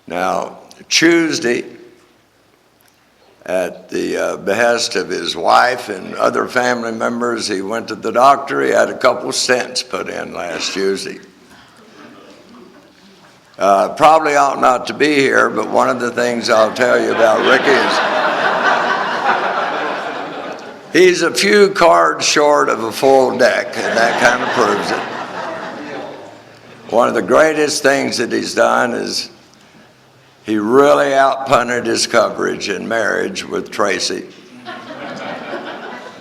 Now, Tuesday, at the behest of his wife and other family members, he went to the doctor. He had a couple stents put in last Tuesday. Probably ought not to be here, but one of the things I'll tell you about Ricky is he's a few cards short of a full deck, and that kind of proves it. One of the greatest things that he's done is he really outpunted his coverage in marriage with Tracy.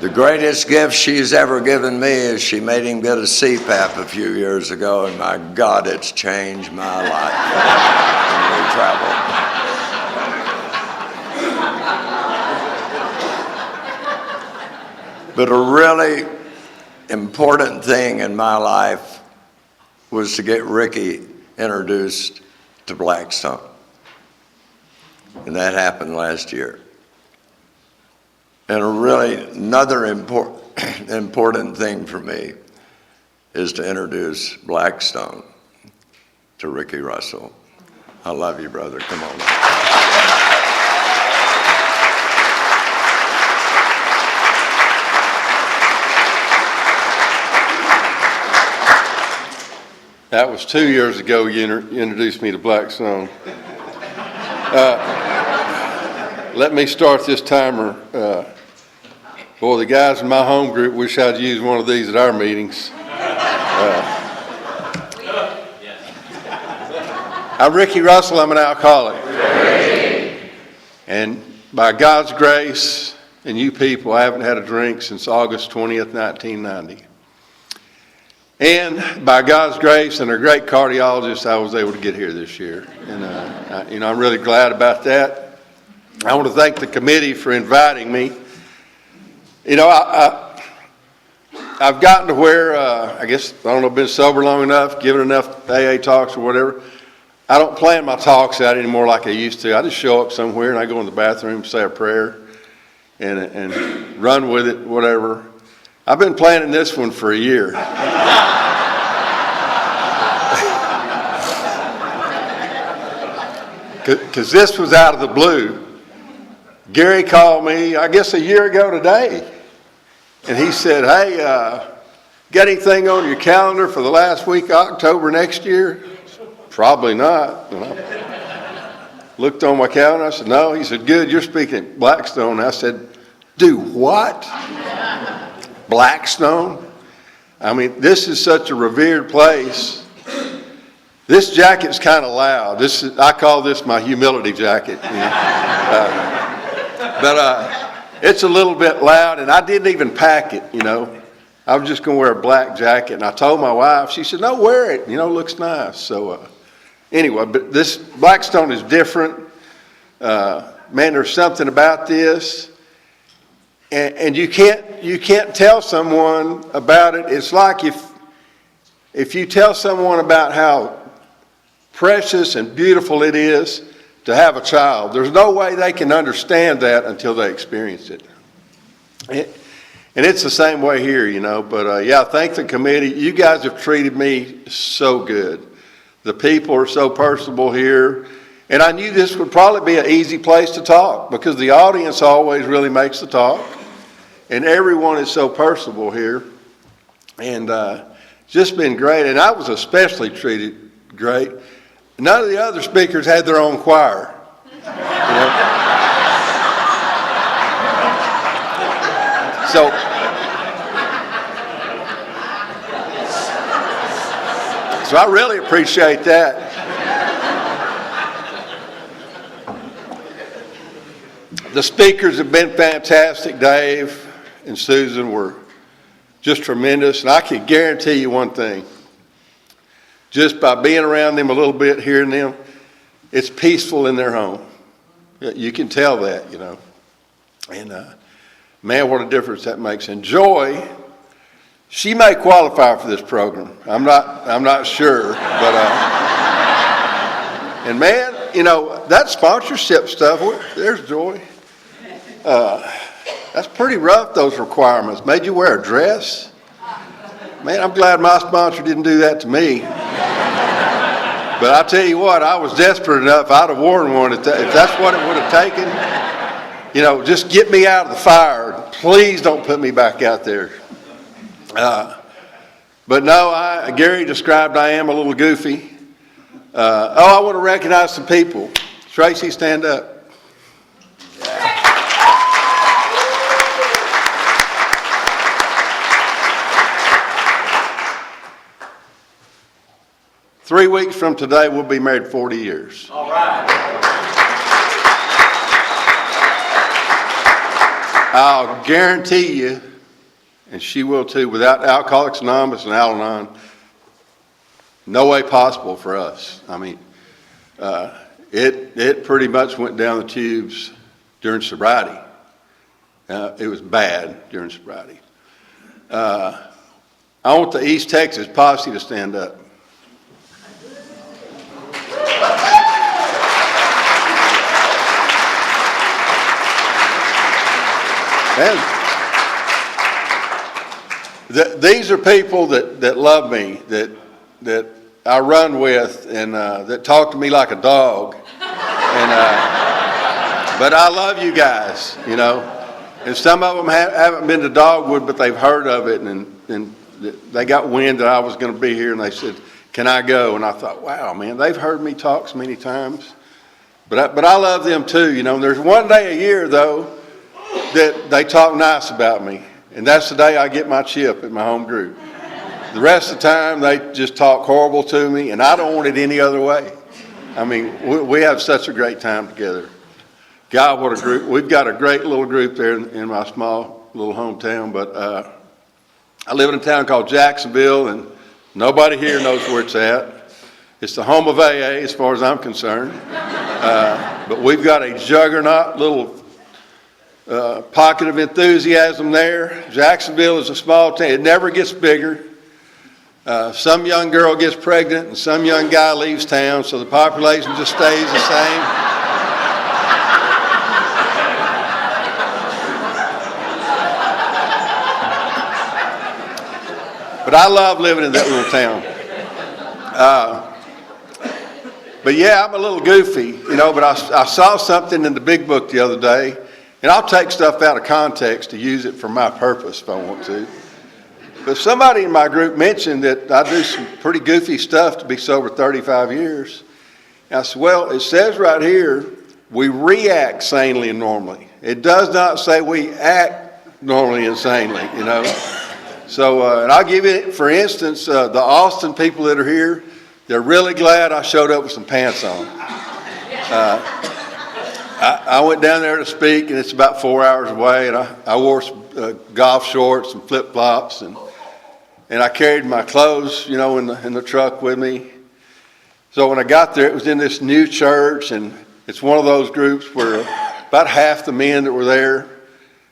The greatest gift she's ever given me is she made him get a CPAP a few years ago, and my God, it's changed my life when we travel. But a really important thing in my life was to get Ricky introduced to Blackstone. And that happened last year. And another important thing for me is to introduce Blackstone to Ricky Russell. I love you, brother. Come on. That was 2 years ago you introduced me to Blackstone. Let me start this timer. Boy, the guys in my home group wish I'd used one of these at our meetings. I'm Ricky Russell. I'm an alcoholic. And by God's grace and you people, I haven't had a drink since August 20th, 1990. And by God's grace and a great cardiologist, I was able to get here this year. And, I'm really glad about that. I want to thank the committee for inviting me. I've gotten to where, I've been sober long enough, given enough AA talks or whatever. I don't plan my talks out anymore like I used to. I just show up somewhere and I go in the bathroom, say a prayer, and run with it, whatever. I've been planning this one for a year. Because this was out of the blue. Gary called me, I guess a year ago today, and he said, hey, got anything on your calendar for the last week of October next year? Probably not. And I looked on my calendar, I said, no. He said, good, you're speaking at Blackstone. I said, do what? Blackstone? I mean, this is such a revered place. This jacket's kind of loud. I call this my humility jacket. But it's a little bit loud, and I didn't even pack it, I was just going to wear a black jacket, and I told my wife. She said, no, wear it. Looks nice. So anyway, but this Blackstone is different. Man, there's something about this. And you can't tell someone about it. It's like if you tell someone about how precious and beautiful it is to have a child, there's no way they can understand that until they experience it. And it's the same way here, But thank the committee. You guys have treated me so good. The people are so personable here. And I knew this would probably be an easy place to talk because the audience always really makes the talk. And everyone is so personable here. And just been great. And I was especially treated great. None of the other speakers had their own choir. So I really appreciate that. The speakers have been fantastic. Dave and Susan were just tremendous. And I can guarantee you one thing. Just by being around them a little bit, hearing them, it's peaceful in their home. You can tell that, And man, what a difference that makes. And Joy, she may qualify for this program. I'm not sure, but and man, that sponsorship stuff. There's Joy. That's pretty rough. Those requirements made you wear a dress. Man, I'm glad my sponsor didn't do that to me. But I tell you what, I was desperate enough, I'd have worn one if that's what it would have taken. You know, just get me out of the fire. Please don't put me back out there. But no, Gary described I am a little goofy. I want to recognize some people. Tracy, stand up. 3 weeks from today, we'll be married 40 years. All right. I'll guarantee you, and she will too, without Alcoholics Anonymous and Al-Anon, no way possible for us. I mean, it pretty much went down the tubes during sobriety. It was bad during sobriety. I want the East Texas posse to stand up. And these are people that love me, that I run with, and that talk to me like a dog. And but I love you guys, you know. And some of them haven't been to Dogwood, but they've heard of it, and they got wind that I was going to be here, and they said, "Can I go?" And I thought, wow, man, they've heard me talk so many times. But I love them too, you know. And there's one day a year, though, that they talk nice about me, and that's the day I get my chip at my home group. The rest of the time, they just talk horrible to me, and I don't want it any other way. I mean, we have such a great time together. God, what a group. We've got a great little group there in my small little hometown, but I live in a town called Jacksonville, and nobody here knows where it's at. It's the home of AA as far as I'm concerned, but we've got a juggernaut little pocket of enthusiasm there. Jacksonville is a small town. It never gets bigger. Some young girl gets pregnant and some young guy leaves town, so the population just stays the same. But I love living in that little town. But yeah, I'm a little goofy, you know, but I saw something in the big book the other day. And I'll take stuff out of context to use it for my purpose if I want to. But somebody in my group mentioned that I do some pretty goofy stuff to be sober 35 years. And I said, well, it says right here, we react sanely and normally. It does not say we act normally and sanely, you know. So, and I'll give you, for instance, the Austin people that are here, they're really glad I showed up with some pants on. I went down there to speak, and it's about 4 hours away, and I wore some golf shorts and flip-flops, and I carried my clothes, you know, in the truck with me. So when I got there, it was in this new church, and it's one of those groups where about half the men that were there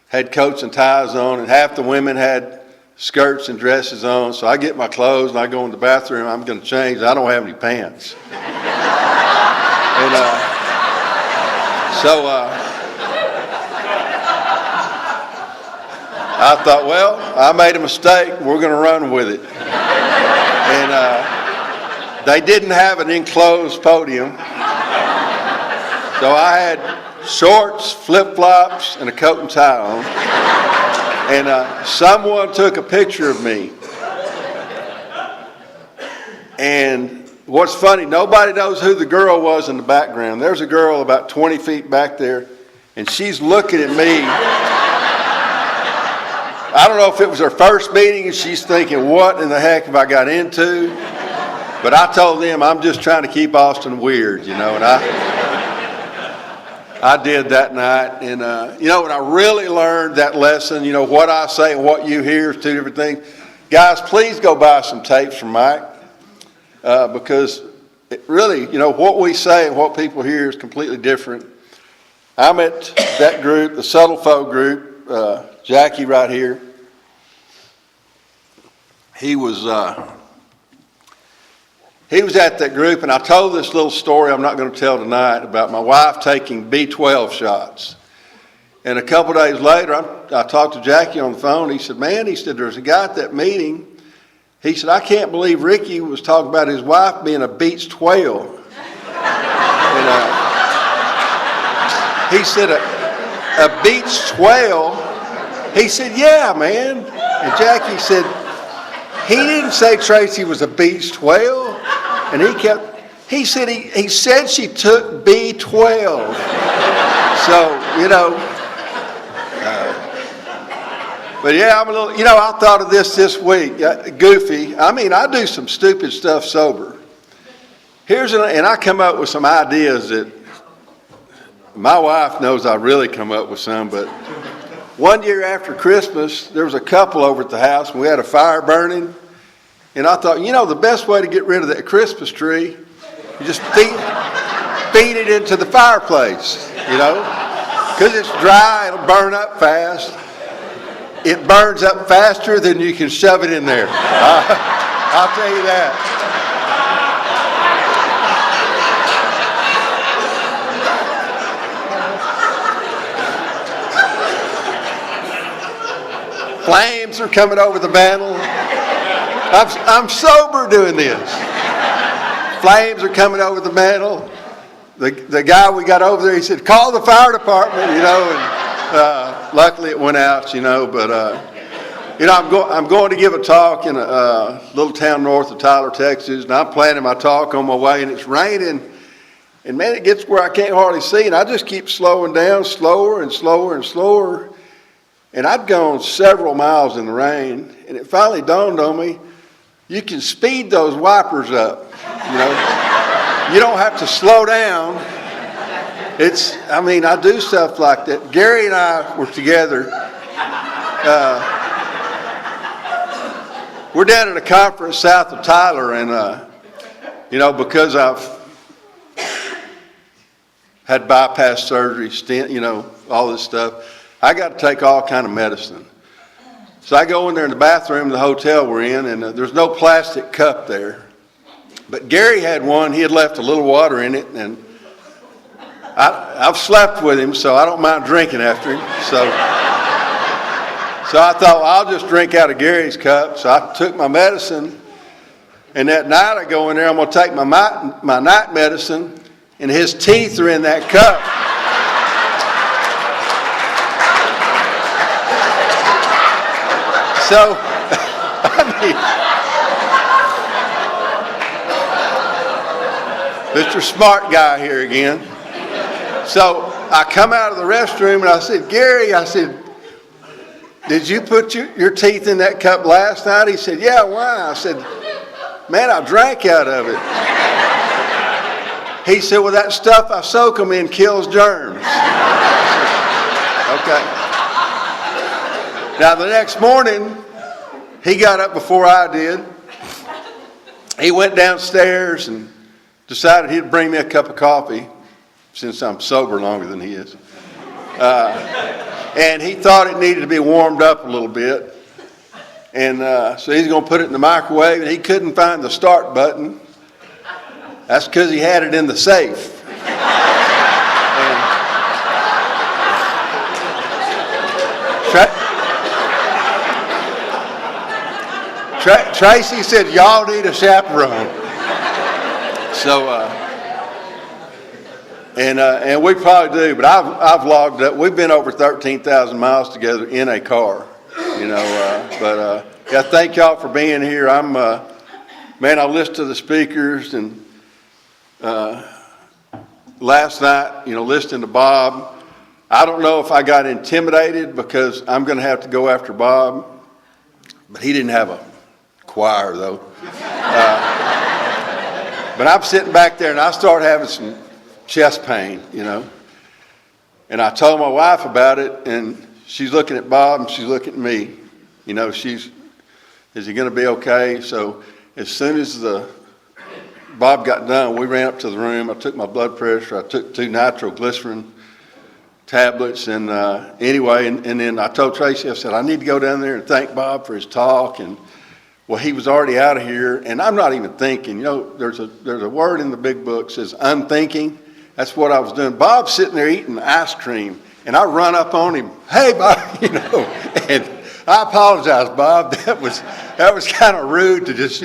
had coats and ties on, and half the women had skirts and dresses on. So I get my clothes, and I go in the bathroom. I'm going to change. I don't have any pants. And So I thought, well, I made a mistake. We're going to run with it. And they didn't have an enclosed podium. So I had shorts, flip-flops, and a coat and tie on. And someone took a picture of me. And what's funny, nobody knows who the girl was in the background. There's a girl about 20 feet back there, and she's looking at me. I don't know if it was her first meeting, and she's thinking, what in the heck have I got into? But I told them, I'm just trying to keep Austin weird, you know, and I did that night. And, you know, when I really learned that lesson, you know, what I say and what you hear is two different things. Guys, please go buy some tapes from Mike. Because it really, you know, what we say and what people hear is completely different. I'm at that group, the Subtle Foe group, Jackie right here. He was at that group, and I told this little story I'm not going to tell tonight about my wife taking B12 shots. And a couple days later, I talked to Jackie on the phone. He said, man, there's a guy at that meeting. He said, I can't believe Ricky was talking about his wife being a beach whale. And he said, a beach whale? He said, yeah, man. And Jackie said, he didn't say Tracy was a beached whale. And he said he said she took B12. So, you know, but yeah, I'm a little, you know, I thought of this week, goofy. I mean, I do some stupid stuff sober. And I come up with some ideas that my wife knows I really come up with some, but one year after Christmas, there was a couple over at the house and we had a fire burning. And I thought, you know, the best way to get rid of that Christmas tree, you just feed it into the fireplace, you know, because it's dry, it'll burn up fast. It burns up faster than you can shove it in there. I'll tell you that. Flames are coming over the mantle. I'm sober doing this. Flames are coming over the mantle. The guy we got over there, he said, call the fire department, you know, and luckily it went out, you know, but, you know, I'm going to give a talk in a little town north of Tyler, Texas, and I'm planning my talk on my way, and it's raining, and man, it gets where I can't hardly see, and I just keep slowing down, slower and slower and slower. And I'd gone several miles in the rain, and it finally dawned on me, you can speed those wipers up, you know. You don't have to slow down. I do stuff like that. Gary and I were together. We're down at a conference south of Tyler, and, you know, because I've had bypass surgery, stent, you know, all this stuff, I got to take all kind of medicine. So I go in there in the bathroom of the hotel we're in, and there's no plastic cup there. But Gary had one. He had left a little water in it, and I've slept with him, so I don't mind drinking after him. So I thought, well, I'll just drink out of Gary's cup. So I took my medicine, and that night I go in there, I'm going to take my night medicine, and his teeth are in that cup. So, Mr. Smart Guy here again. So I come out of the restroom and I said, Gary, I said, did you put your teeth in that cup last night? He said, yeah, why? I said, man, I drank out of it. He said, well, that stuff I soak them in kills germs. Okay. Now, the next morning, he got up before I did. He went downstairs and decided he'd bring me a cup of coffee, since I'm sober longer than he is. And he thought it needed to be warmed up a little bit. And so he's going to put it in the microwave, and he couldn't find the start button. That's because he had it in the safe. Tracy said, y'all need a chaperone. So, and we probably do, but I've logged up. We've been over 13,000 miles together in a car, you know. Yeah, thank y'all for being here. Man, I listened to the speakers, and last night, you know, listening to Bob, I don't know if I got intimidated because I'm going to have to go after Bob, but he didn't have a choir though. But I'm sitting back there and I start having some chest pain, you know. And I told my wife about it, and she's looking at Bob and she's looking at me. You know, is he going to be okay? So as soon as Bob got done, we ran up to the room. I took my blood pressure. I took 2 nitroglycerin tablets. And anyway, and then I told Tracy, I said, I need to go down there and thank Bob for his talk. And well, he was already out of here, and I'm not even thinking. You know, there's a word in the big book that says unthinking. That's what I was doing. Bob's sitting there eating ice cream, and I run up on him. Hey, Bob, you know, and I apologize, Bob. That was kind of rude to just,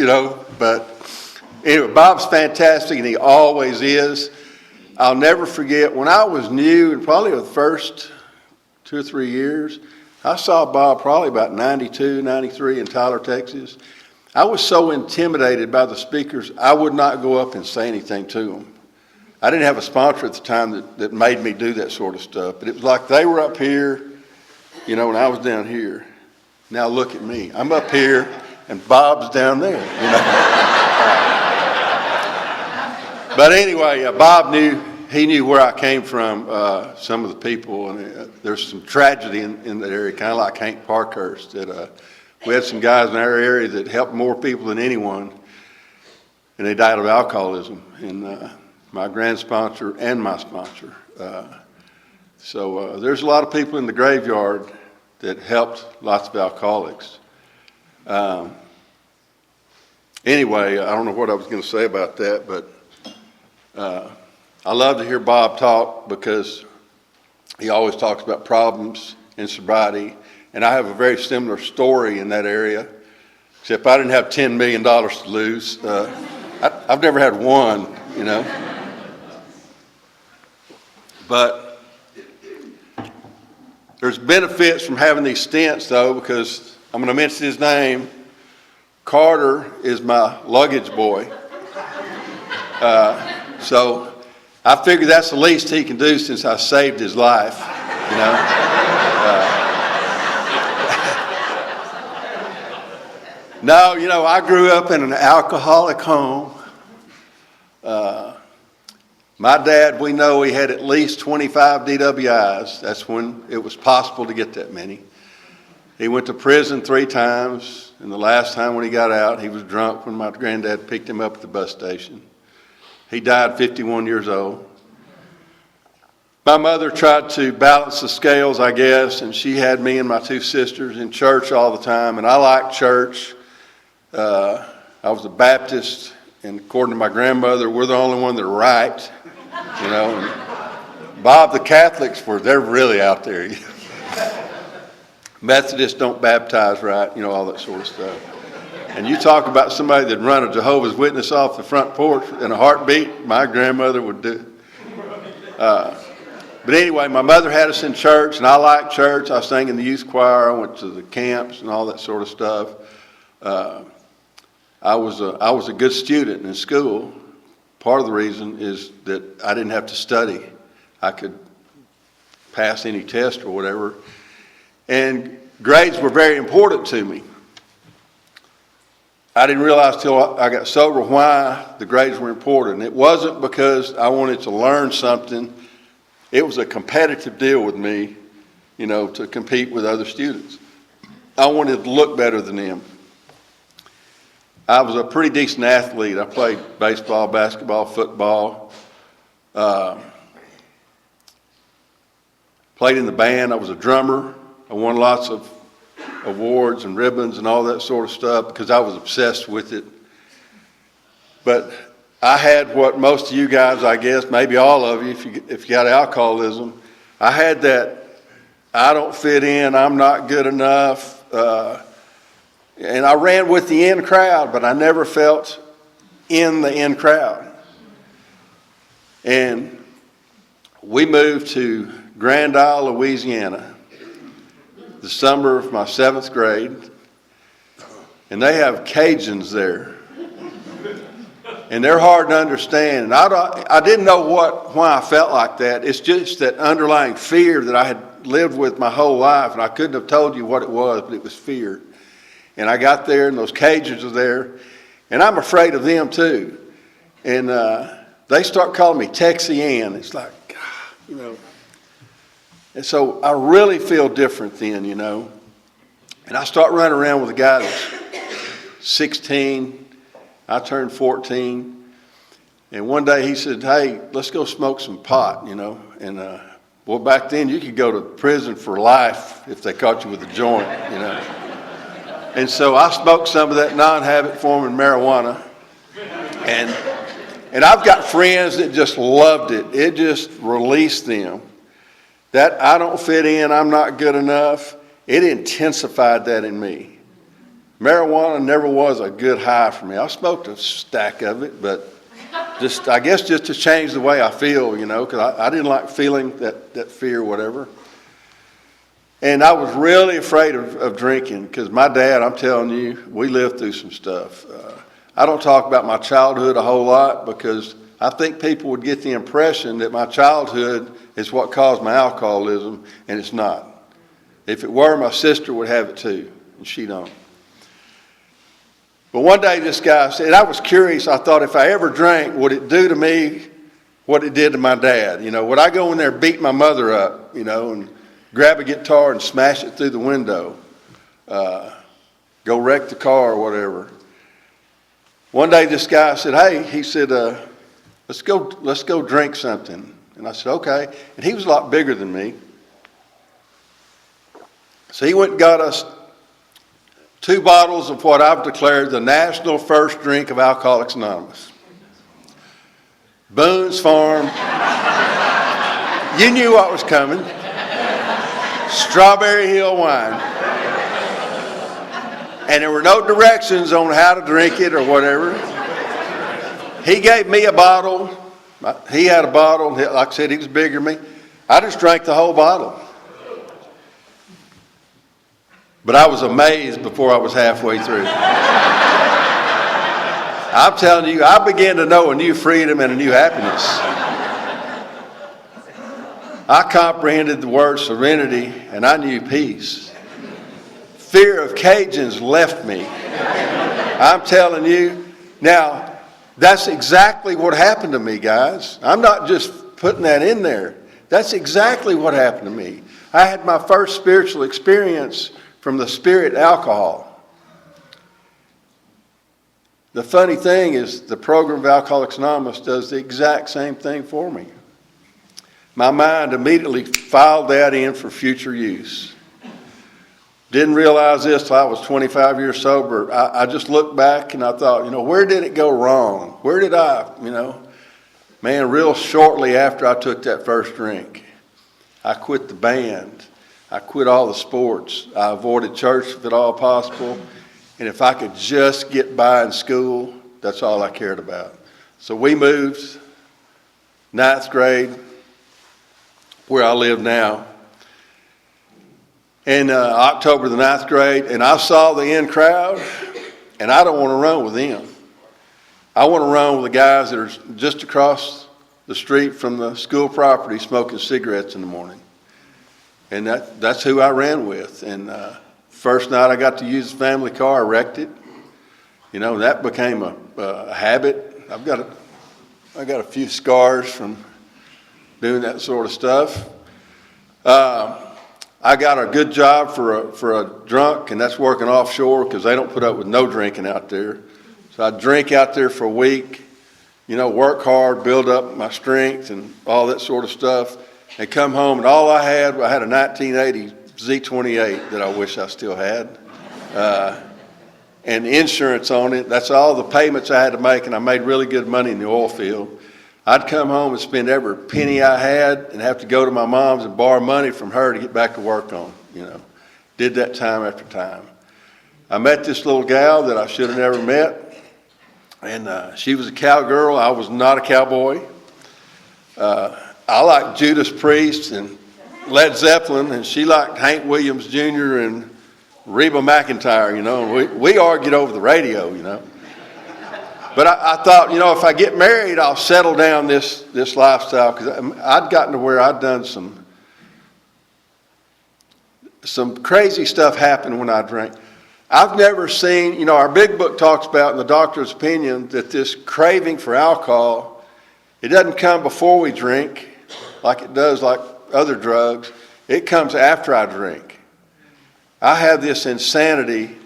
but anyway, Bob's fantastic, and he always is. I'll never forget, when I was new, and probably the first 2 or 3 years, I saw Bob probably about 92, 93 in Tyler, Texas. I was so intimidated by the speakers, I would not go up and say anything to them. I didn't have a sponsor at the time that made me do that sort of stuff, but it was like they were up here, and I was down here. Now look at me. I'm up here, and Bob's down there, But anyway, Bob knew where I came from, some of the people, and there's some tragedy in that area, kind of like Hank Parkhurst, that we had some guys in our area that helped more people than anyone, and they died of alcoholism, and my grand sponsor and my sponsor. So there's a lot of people in the graveyard that helped lots of alcoholics. Anyway, I don't know what I was going to say about that, but I love to hear Bob talk because he always talks about problems in sobriety, and I have a very similar story in that area, except I didn't have $10 million to lose. I've never had one, But there's benefits from having these stints, though, because I'm going to mention his name. Carter is my luggage boy. So I figure that's the least he can do since I saved his life, No, I grew up in an alcoholic home. My dad, we know he had at least 25 DWIs. That's when it was possible to get that many. He went to prison 3 times, and the last time when he got out, he was drunk when my granddad picked him up at the bus station. He died 51 years old. My mother tried to balance the scales, I guess, and she had me and my 2 sisters in church all the time, and I liked church. I was a Baptist, and according to my grandmother, we're the only one that are right, And Bob, the Catholics they're really out there. Methodists don't baptize right, all that sort of stuff. And you talk about somebody that run a Jehovah's Witness off the front porch in a heartbeat, my grandmother would do. But anyway, my mother had us in church, and I liked church. I sang in the youth choir. I went to the camps and all that sort of stuff. I was a good student in school. Part of the reason is that I didn't have to study. I could pass any test or whatever. And grades were very important to me. I didn't realize till I got sober why the grades were important. It wasn't because I wanted to learn something. It was a competitive deal with me, to compete with other students. I wanted to look better than them. I was a pretty decent athlete. I played baseball, basketball, football. Played in the band. I was a drummer. I won lots of awards and ribbons and all that sort of stuff because I was obsessed with it. But I had what most of you guys, I guess, maybe all of you, if you got alcoholism, I had that I don't fit in, I'm not good enough. And I ran with the in crowd, but I never felt in the in crowd. And we moved to Grand Isle, Louisiana, the summer of my 7th grade, and they have Cajuns there. And they're hard to understand. And I didn't know why I felt like that. It's just that underlying fear that I had lived with my whole life, and I couldn't have told you what it was, but it was fear. And I got there, and those Cajuns are there, and I'm afraid of them too. And they start calling me Texian. It's like, And so I really feel different then, And I start running around with a guy that's 16. I turned 14. And one day he said, hey, let's go smoke some pot, And well, back then you could go to prison for life if they caught you with a joint, And so I smoked some of that non-habit forming marijuana. And I've got friends that just loved it. It just released them. That I don't fit in, I'm not good enough. it intensified that in me. Marijuana never was a good high for me. I smoked a stack of it, but I guess just to change the way I feel, because I didn't like feeling that fear or whatever. And I was really afraid of drinking because my dad, I'm telling you, we lived through some stuff. I don't talk about my childhood a whole lot because I think people would get the impression that my childhood is what caused my alcoholism, and it's not. If it were, my sister would have it too, and she don't. But one day this guy said, I was curious, I thought if I ever drank, would it do to me what it did to my dad? Would I go in there and beat my mother up, and grab a guitar and smash it through the window, go wreck the car or whatever? One day this guy said, hey, he said, let's go drink something. And I said, okay. And he was a lot bigger than me. So he went and got us 2 bottles of what I've declared the national first drink of Alcoholics Anonymous. Boone's Farm. You knew what was coming. Strawberry Hill wine. And there were no directions on how to drink it or whatever. He gave me a bottle. He had a bottle. Like I said, he was bigger than me. I just drank the whole bottle. But I was amazed before I was halfway through. I'm telling you, I began to know a new freedom and a new happiness. I comprehended the word serenity, and I knew peace. Fear of Cajuns left me. I'm telling you. Now, that's exactly what happened to me, guys. I'm not just putting that in there. That's exactly what happened to me. I had my first spiritual experience from the spirit alcohol. The funny thing is the program of Alcoholics Anonymous does the exact same thing for me. My mind immediately filed that in for future use. Didn't realize this till I was 25 years sober. I just looked back and I thought, where did it go wrong? Where did man, real shortly after I took that first drink, I quit the band. I quit all the sports. I avoided church if at all possible. And if I could just get by in school, that's all I cared about. So we moved, 9th grade, where I live now. In October the 9th grade, and I saw the in crowd, and I don't want to run with them. I want to run with the guys that are just across the street from the school property smoking cigarettes in the morning. And that's who I ran with. And first night I got to use the family car, I wrecked it. That became a habit. I got a few scars from doing that sort of stuff. I got a good job for a drunk, and that's working offshore because they don't put up with no drinking out there. So I drink out there for a week, work hard, build up my strength and all that sort of stuff. And come home, and all I had a 1980 Z28 that I wish I still had. And insurance on it. That's all the payments I had to make, and I made really good money in the oil field. I'd come home and spend every penny I had and have to go to my mom's and borrow money from her to get back to work on, Did that time after time. I met this little gal that I should have never met, and she was a cowgirl. I was not a cowboy. I liked Judas Priest and Led Zeppelin, and she liked Hank Williams Jr. and Reba McEntire, and we argued over the radio, But I thought, if I get married, I'll settle down this lifestyle, because I'd gotten to where I'd done some crazy stuff happen when I drank. I've never seen, our big book talks about in the doctor's opinion that this craving for alcohol, it doesn't come before we drink like it does like other drugs. It comes after I drink. I have this insanity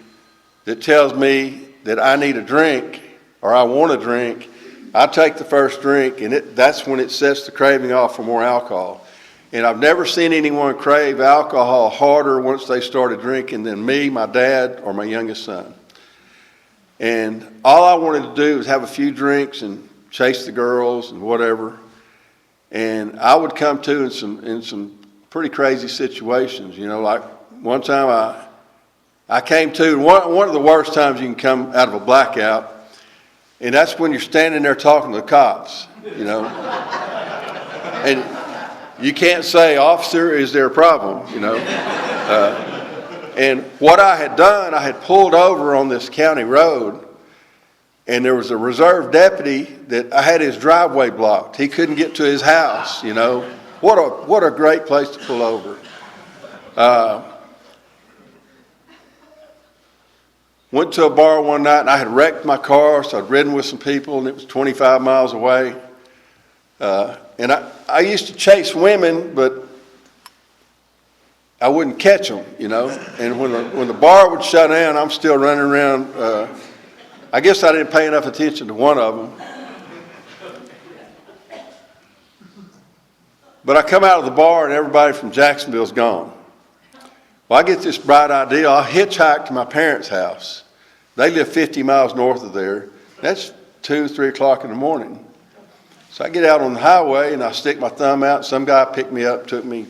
that tells me that I need a drink or I want to drink. I take the first drink, and that's when it sets the craving off for more alcohol. And I've never seen anyone crave alcohol harder once they started drinking than me, my dad, or my youngest son. And all I wanted to do was have a few drinks and chase the girls and whatever. And I would come to in some pretty crazy situations, like one time I came to, one of the worst times you can come out of a blackout, and that's when you're standing there talking to the cops, you know. And you can't say, "Officer, is there a problem?" You know. And what I had done, I had pulled over on this county road, and there was a reserve deputy that I had his driveway blocked. He couldn't get to his house, you know. What a great place to pull over. Went to a bar one night, and I had wrecked my car, so I'd ridden with some people, and it was 25 miles away. And I used to chase women, but I wouldn't catch them, you know. And when the bar would shut down, I'm still running around. I guess I didn't pay enough attention to one of them. But I come out of the bar, and everybody from Jacksonville's gone. Well, I get this bright idea. I'll hitchhike to my parents' house. They live 50 miles north of there. That's 2, 3 o'clock in the morning. So I get out on the highway, and I stick my thumb out. Some guy picked me up, took me,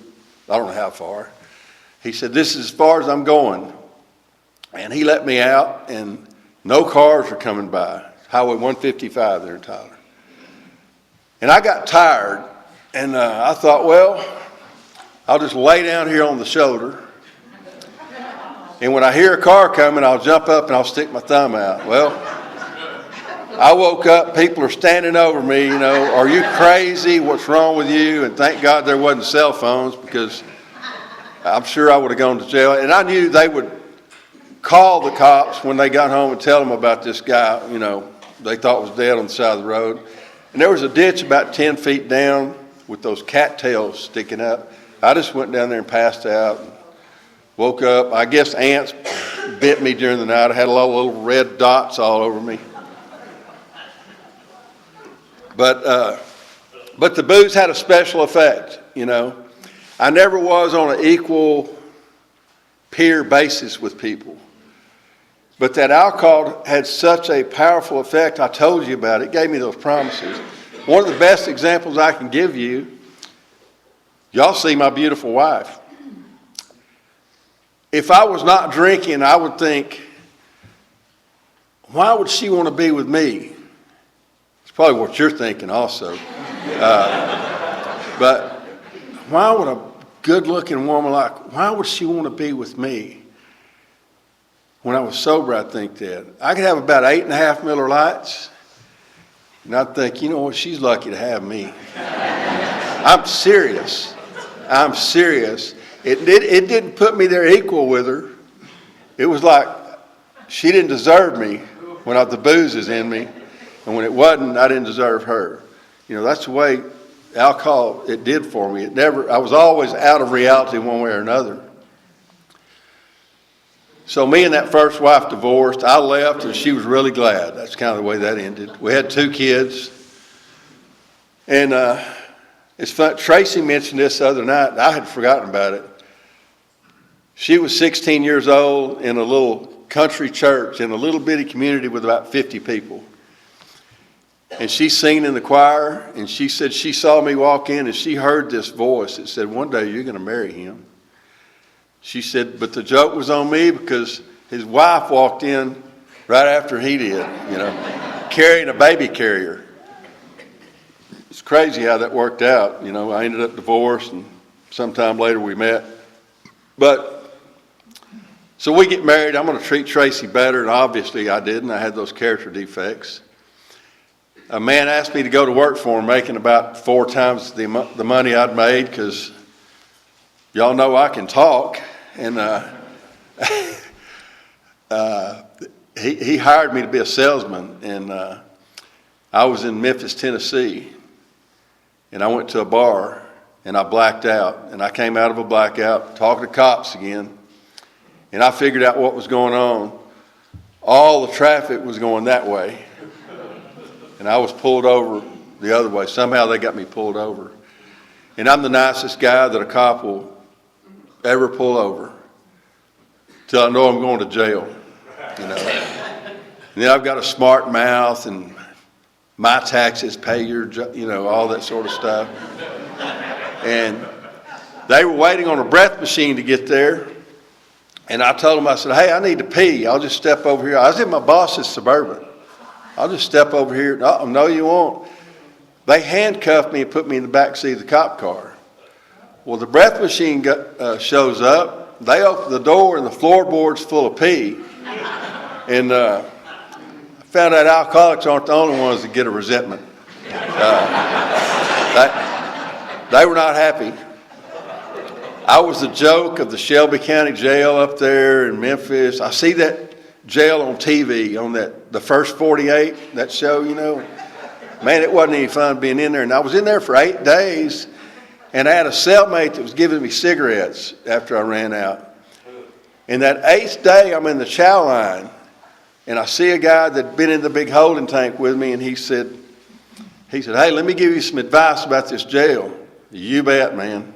I don't know how far. He said, "This is as far as I'm going." And he let me out, and no cars were coming by. Highway 155 there in Tyler. And I got tired, and I thought, well, I'll just lay down here on the shoulder. And when I hear a car coming, I'll jump up and I'll stick my thumb out. Well, I woke up, people are standing over me, you know, "Are you crazy? What's wrong with you?" And thank God there wasn't cell phones, because I'm sure I would have gone to jail. And I knew they would call the cops when they got home and tell them about this guy, you know, they thought was dead on the side of the road. And there was a ditch about 10 feet down with those cattails sticking up. I just went down there and passed out. Woke up. I guess ants bit me during the night. I had a lot of little red dots all over me. But the booze had a special effect, you know. I never was on an equal peer basis with people. But that alcohol had such a powerful effect. I told you about it. It gave me those promises. One of the best examples I can give you, y'all see my beautiful wife. If I was not drinking, I would think, why would she want to be with me? It's probably what you're thinking also. But why would a good-looking woman why would she want to be with me? When I was sober, I think that. I could have about 8.5 Miller Lights, and I'd think, you know what, she's lucky to have me. I'm serious. I'm serious. It didn't put me there equal with her. It was like she didn't deserve me when the booze is in me, and when it wasn't, I didn't deserve her. You know, that's the way alcohol, it did for me. I was always out of reality one way or another. So me and that first wife divorced. I left, and she was really glad. That's kind of the way that ended. We had 2 kids. And it's fun. Tracy mentioned this the other night. I had forgotten about it. She was 16 years old in a little country church in a little bitty community with about 50 people. And she sang in the choir, and she said she saw me walk in, and she heard this voice that said, "One day you're going to marry him." She said, but the joke was on me because his wife walked in right after he did, you know, carrying a baby carrier. It's crazy how that worked out. You know, I ended up divorced, and sometime later we met. But, so we get married. I'm going to treat Tracy better, and obviously I didn't. I had those character defects. A man asked me to go to work for him, making about 4 times the money I'd made, because y'all know I can talk. And he hired me to be a salesman, and I was in Memphis, Tennessee, and I went to a bar, and I blacked out, and I came out of a blackout talking to cops again, and I figured out what was going on. All the traffic was going that way, and I was pulled over the other way. Somehow they got me pulled over, and I'm the nicest guy that a cop will ever pull over till I know I'm going to jail, you know. And then I've got a smart mouth, and my taxes pay your, you know, all that sort of stuff. And they were waiting on a breath machine to get there, And I told him, I said, hey, I need to pee. I'll just step over here. I was in my boss's Suburban. I'll just step over here. No, you won't. They handcuffed me and put me in the back seat of the cop car. Well, the breath machine shows up. They open the door and the floorboard's full of pee. And I found out alcoholics aren't the only ones that get a resentment. They were not happy. I was the joke of the Shelby County Jail up there in Memphis. I see that jail on TV, on the first 48, that show, you know. Man, it wasn't any fun being in there. And I was in there for 8 days, and I had a cellmate that was giving me cigarettes after I ran out. And that 8th day, I'm in the chow line, and I see a guy that'd been in the big holding tank with me, and he said, hey, let me give you some advice about this jail. You bet, man.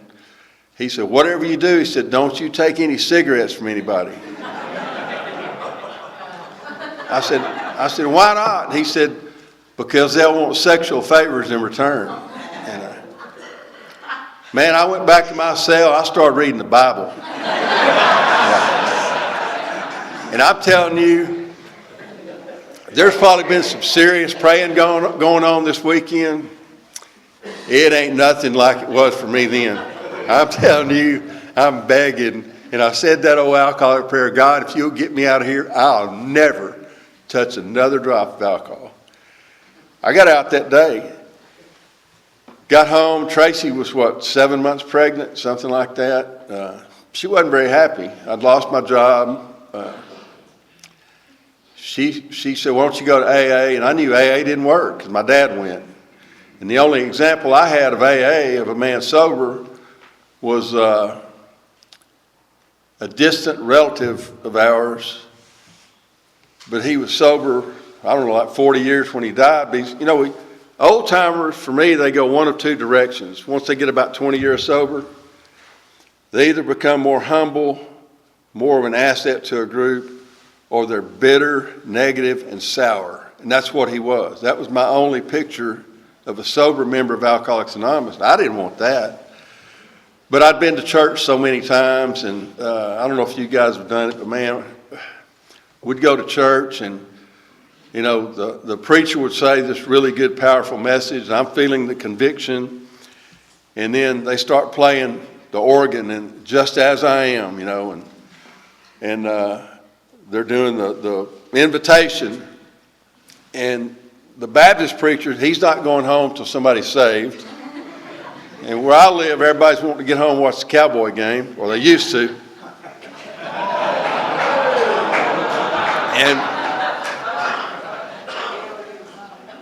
He said, whatever you do, he said, don't you take any cigarettes from anybody. I said, why not? And he said, because they'll want sexual favors in return. And, man, I went back to my cell. I started reading the Bible. And I'm telling you, there's probably been some serious praying going on this weekend. It ain't nothing like it was for me then. I'm telling you, I'm begging. And I said that old alcoholic prayer, God, if you'll get me out of here, I'll never touch another drop of alcohol. I got out that day. Got home. Tracy was, 7 months pregnant, something like that. She wasn't very happy. I'd lost my job. She said, why don't you go to AA? And I knew AA didn't work because my dad went. And the only example I had of AA, of a man sober, was a distant relative of ours. But he was sober, I don't know, like 40 years when he died. But you know, old timers, for me, they go one of two directions. Once they get about 20 years sober, they either become more humble, more of an asset to a group, or they're bitter, negative, and sour. And that's what he was. That was my only picture of a sober member of Alcoholics Anonymous. I didn't want that. But I'd been to church so many times, and I don't know if you guys have done it, but man, we'd go to church, and you know, the preacher would say this really good, powerful message, and I'm feeling the conviction, and then they start playing the organ, and just as I am, you know, and they're doing the invitation, and the Baptist preacher, he's not going home till somebody's saved. And where I live, everybody's wanting to get home and watch the Cowboy game, or they used to. And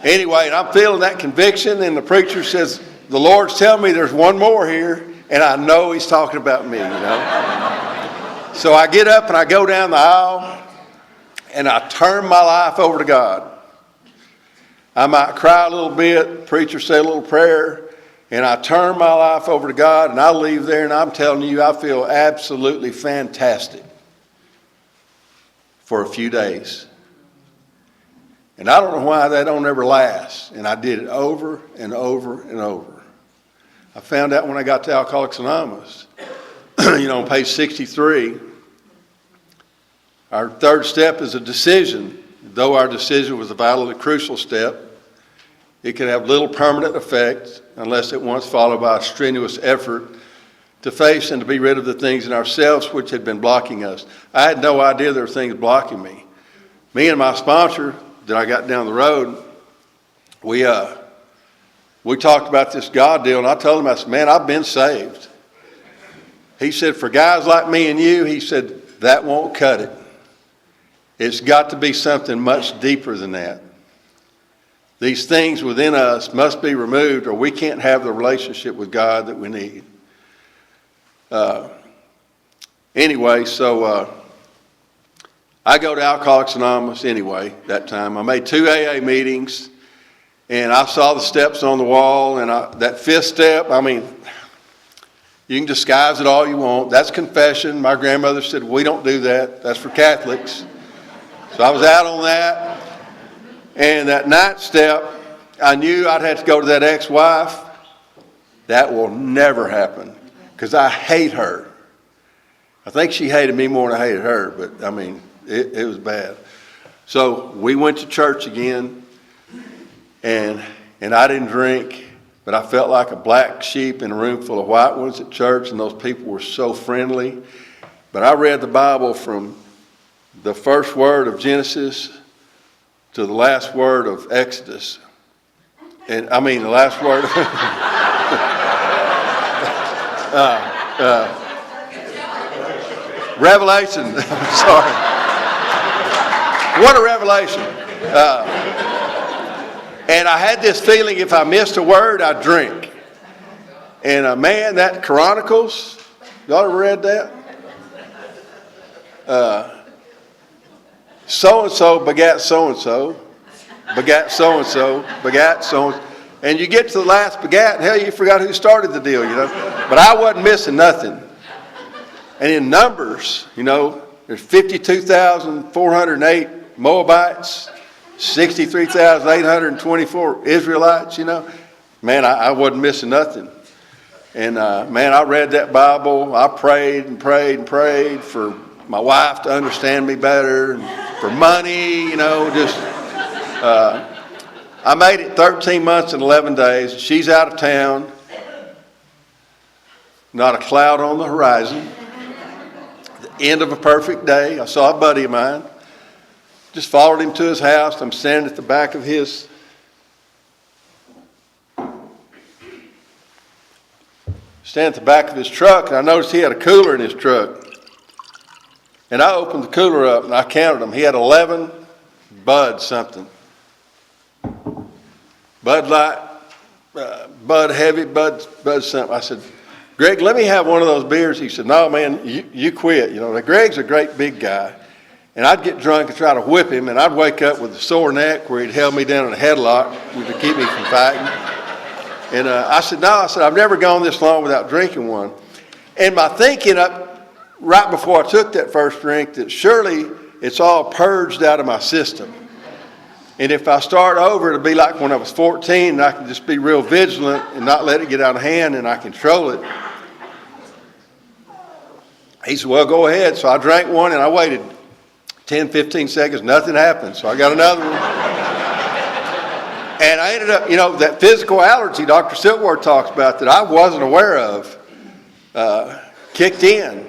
anyway, and I'm feeling that conviction, and the preacher says, the Lord's telling me there's one more here, and I know he's talking about me, you know. So I get up and I go down the aisle, and I turn my life over to God. I might cry a little bit, preacher say a little prayer, and I turn my life over to God, and I leave there, and I'm telling you, I feel absolutely fantastic for a few days. And I don't know why that don't ever last. And I did it over and over and over. I found out when I got to Alcoholics Anonymous, you know, on page 63, our third step is a decision. Though our decision was a vitally crucial step, it can have little permanent effect unless it once followed by a strenuous effort to face and to be rid of the things in ourselves which had been blocking us. I had no idea there were things blocking me. Me and my sponsor that I got down the road, we talked about this God deal, and I told him, I said, man, I've been saved. He said, for guys like me and you, he said, that won't cut it. It's got to be something much deeper than that. These things within us must be removed, or we can't have the relationship with God that we need. Anyway, so I go to Alcoholics Anonymous anyway that time. I made 2 AA meetings, and I saw the steps on the wall, and that 5th step, I mean, you can disguise it all you want. That's confession. My grandmother said, we don't do that. That's for Catholics. So I was out on that. And that 9th step, I knew I'd have to go to that ex-wife. That will never happen because I hate her. I think she hated me more than I hated her, but I mean, it was bad. So we went to church again, and I didn't drink, but I felt like a black sheep in a room full of white ones at church, and those people were so friendly. But I read the Bible from the first word of Genesis to the last word of Exodus. And I mean the last word. Revelation. Sorry. What a revelation. And I had this feeling if I missed a word, I'd drink. And man, that Chronicles, y'all ever read that? So-and-so begat so-and-so, begat so-and-so, begat so-and-so. And you get to the last begat, and hell, you forgot who started the deal, you know. But I wasn't missing nothing. And in Numbers, you know, there's 52,408 Moabites, 63,824 Israelites, you know. Man, I wasn't missing nothing. And man, I read that Bible. I prayed and prayed and prayed for my wife to understand me better, and for money, you know, just, I made it 13 months and 11 days. She's out of town. Not a cloud on the horizon. The end of a perfect day. I saw a buddy of mine. Just followed him to his house. I'm standing at the back of his truck, and I noticed he had a cooler in his truck. And I opened the cooler up, and I counted them. He had 11 Bud something. Bud Light, Bud Heavy, Bud something. I said, Greg, let me have one of those beers. He said, no, man, you quit. You know, now, Greg's a great big guy. And I'd get drunk and try to whip him, and I'd wake up with a sore neck where he'd held me down in a headlock to keep me from fighting. And I said, no, I've never gone this long without drinking one. And my thinking up right before I took that first drink that surely it's all purged out of my system. And if I start over, it'll be like when I was 14, and I can just be real vigilant and not let it get out of hand, and I control it. He said, well, go ahead. So I drank one, and I waited 10, 15 seconds. Nothing happened. So I got another one. And I ended up, you know, that physical allergy Dr. Silkworth talks about that I wasn't aware of kicked in.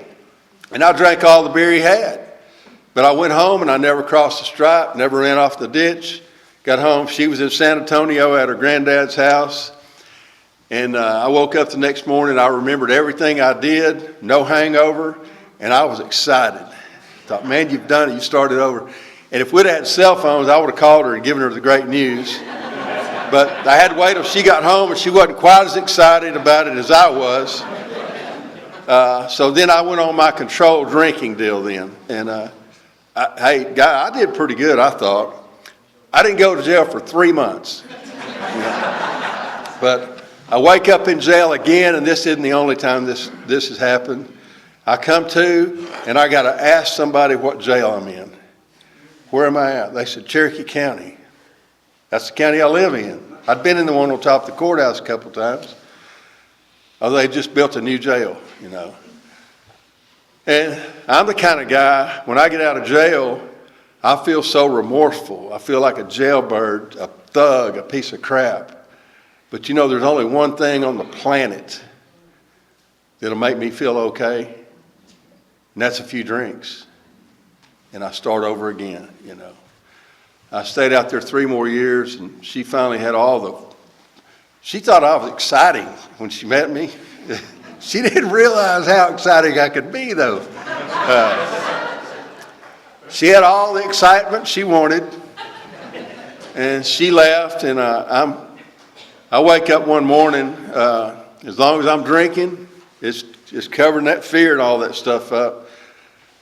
And I drank all the beer he had. But I went home and I never crossed the stripe, never ran off the ditch. Got home. She was in San Antonio at her granddad's house. And I woke up the next morning. I remembered everything I did, no hangover. And I was excited. Thought, man, you've done it. You started over. And if we'd had cell phones, I would have called her and given her the great news. But I had to wait till she got home, and she wasn't quite as excited about it as I was. So then I went on my controlled drinking deal then. And hey, guy, I did pretty good, I thought. I didn't go to jail for 3 months. You know? But I wake up in jail again, and this isn't the only time this has happened. I come to, and I got to ask somebody what jail I'm in. Where am I at? They said, Cherokee County. That's the county I live in. I'd been in the one on top of the courthouse a couple times. Oh, they just built a new jail, you know. And I'm the kind of guy, when I get out of jail, I feel so remorseful. I feel like a jailbird, a thug, a piece of crap. But you know, there's only one thing on the planet that'll make me feel okay, and that's a few drinks. And I start over again, you know. I stayed out there 3 more years, and she finally had she thought I was exciting when she met me. She didn't realize how exciting I could be, though. She had all the excitement she wanted, and she left, and I wake up one morning, as long as I'm drinking, it's covering that fear and all that stuff up.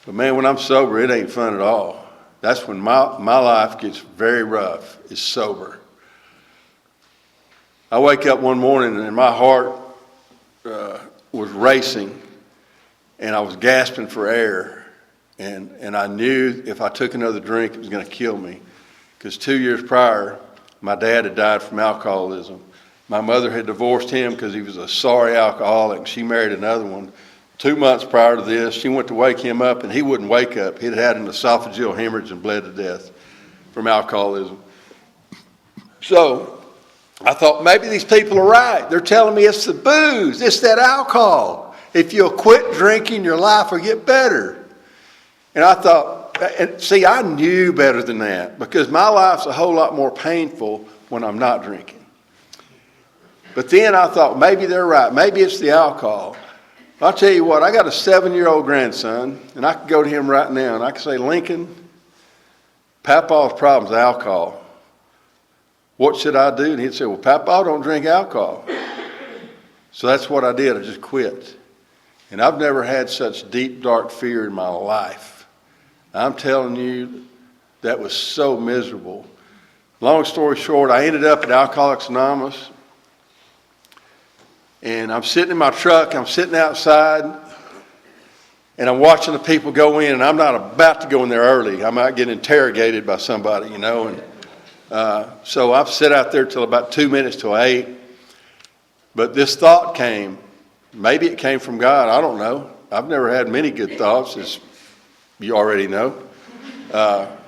But man, when I'm sober, it ain't fun at all. That's when my life gets very rough, is sober. I wake up one morning and my heart was racing, and I was gasping for air. And I knew if I took another drink, it was going to kill me. Because 2 years prior, my dad had died from alcoholism. My mother had divorced him because he was a sorry alcoholic. She married another one. 2 months prior to this, she went to wake him up, and he wouldn't wake up. He'd had an esophageal hemorrhage and bled to death from alcoholism. So I thought, maybe these people are right. They're telling me it's the booze. It's that alcohol. If you'll quit drinking, your life will get better. And I thought, and see, I knew better than that, because my life's a whole lot more painful when I'm not drinking. But then I thought, maybe they're right. Maybe it's the alcohol. I'll tell you what, I got a 7-year-old grandson, and I could go to him right now, and I could say, Lincoln, Papa's problem's alcohol. What should I do? And he'd say, well, Papa, don't drink alcohol. So that's what I did. I just quit. And I've never had such deep, dark fear in my life. I'm telling you, that was so miserable. Long story short, I ended up at Alcoholics Anonymous. And I'm sitting in my truck, I'm sitting outside, and I'm watching the people go in, and I'm not about to go in there early. I might get interrogated by somebody, you know. And so I've sat out there till about 2 minutes till 8. But this thought came. Maybe it came from God. I don't know. I've never had many good thoughts, as you already know. But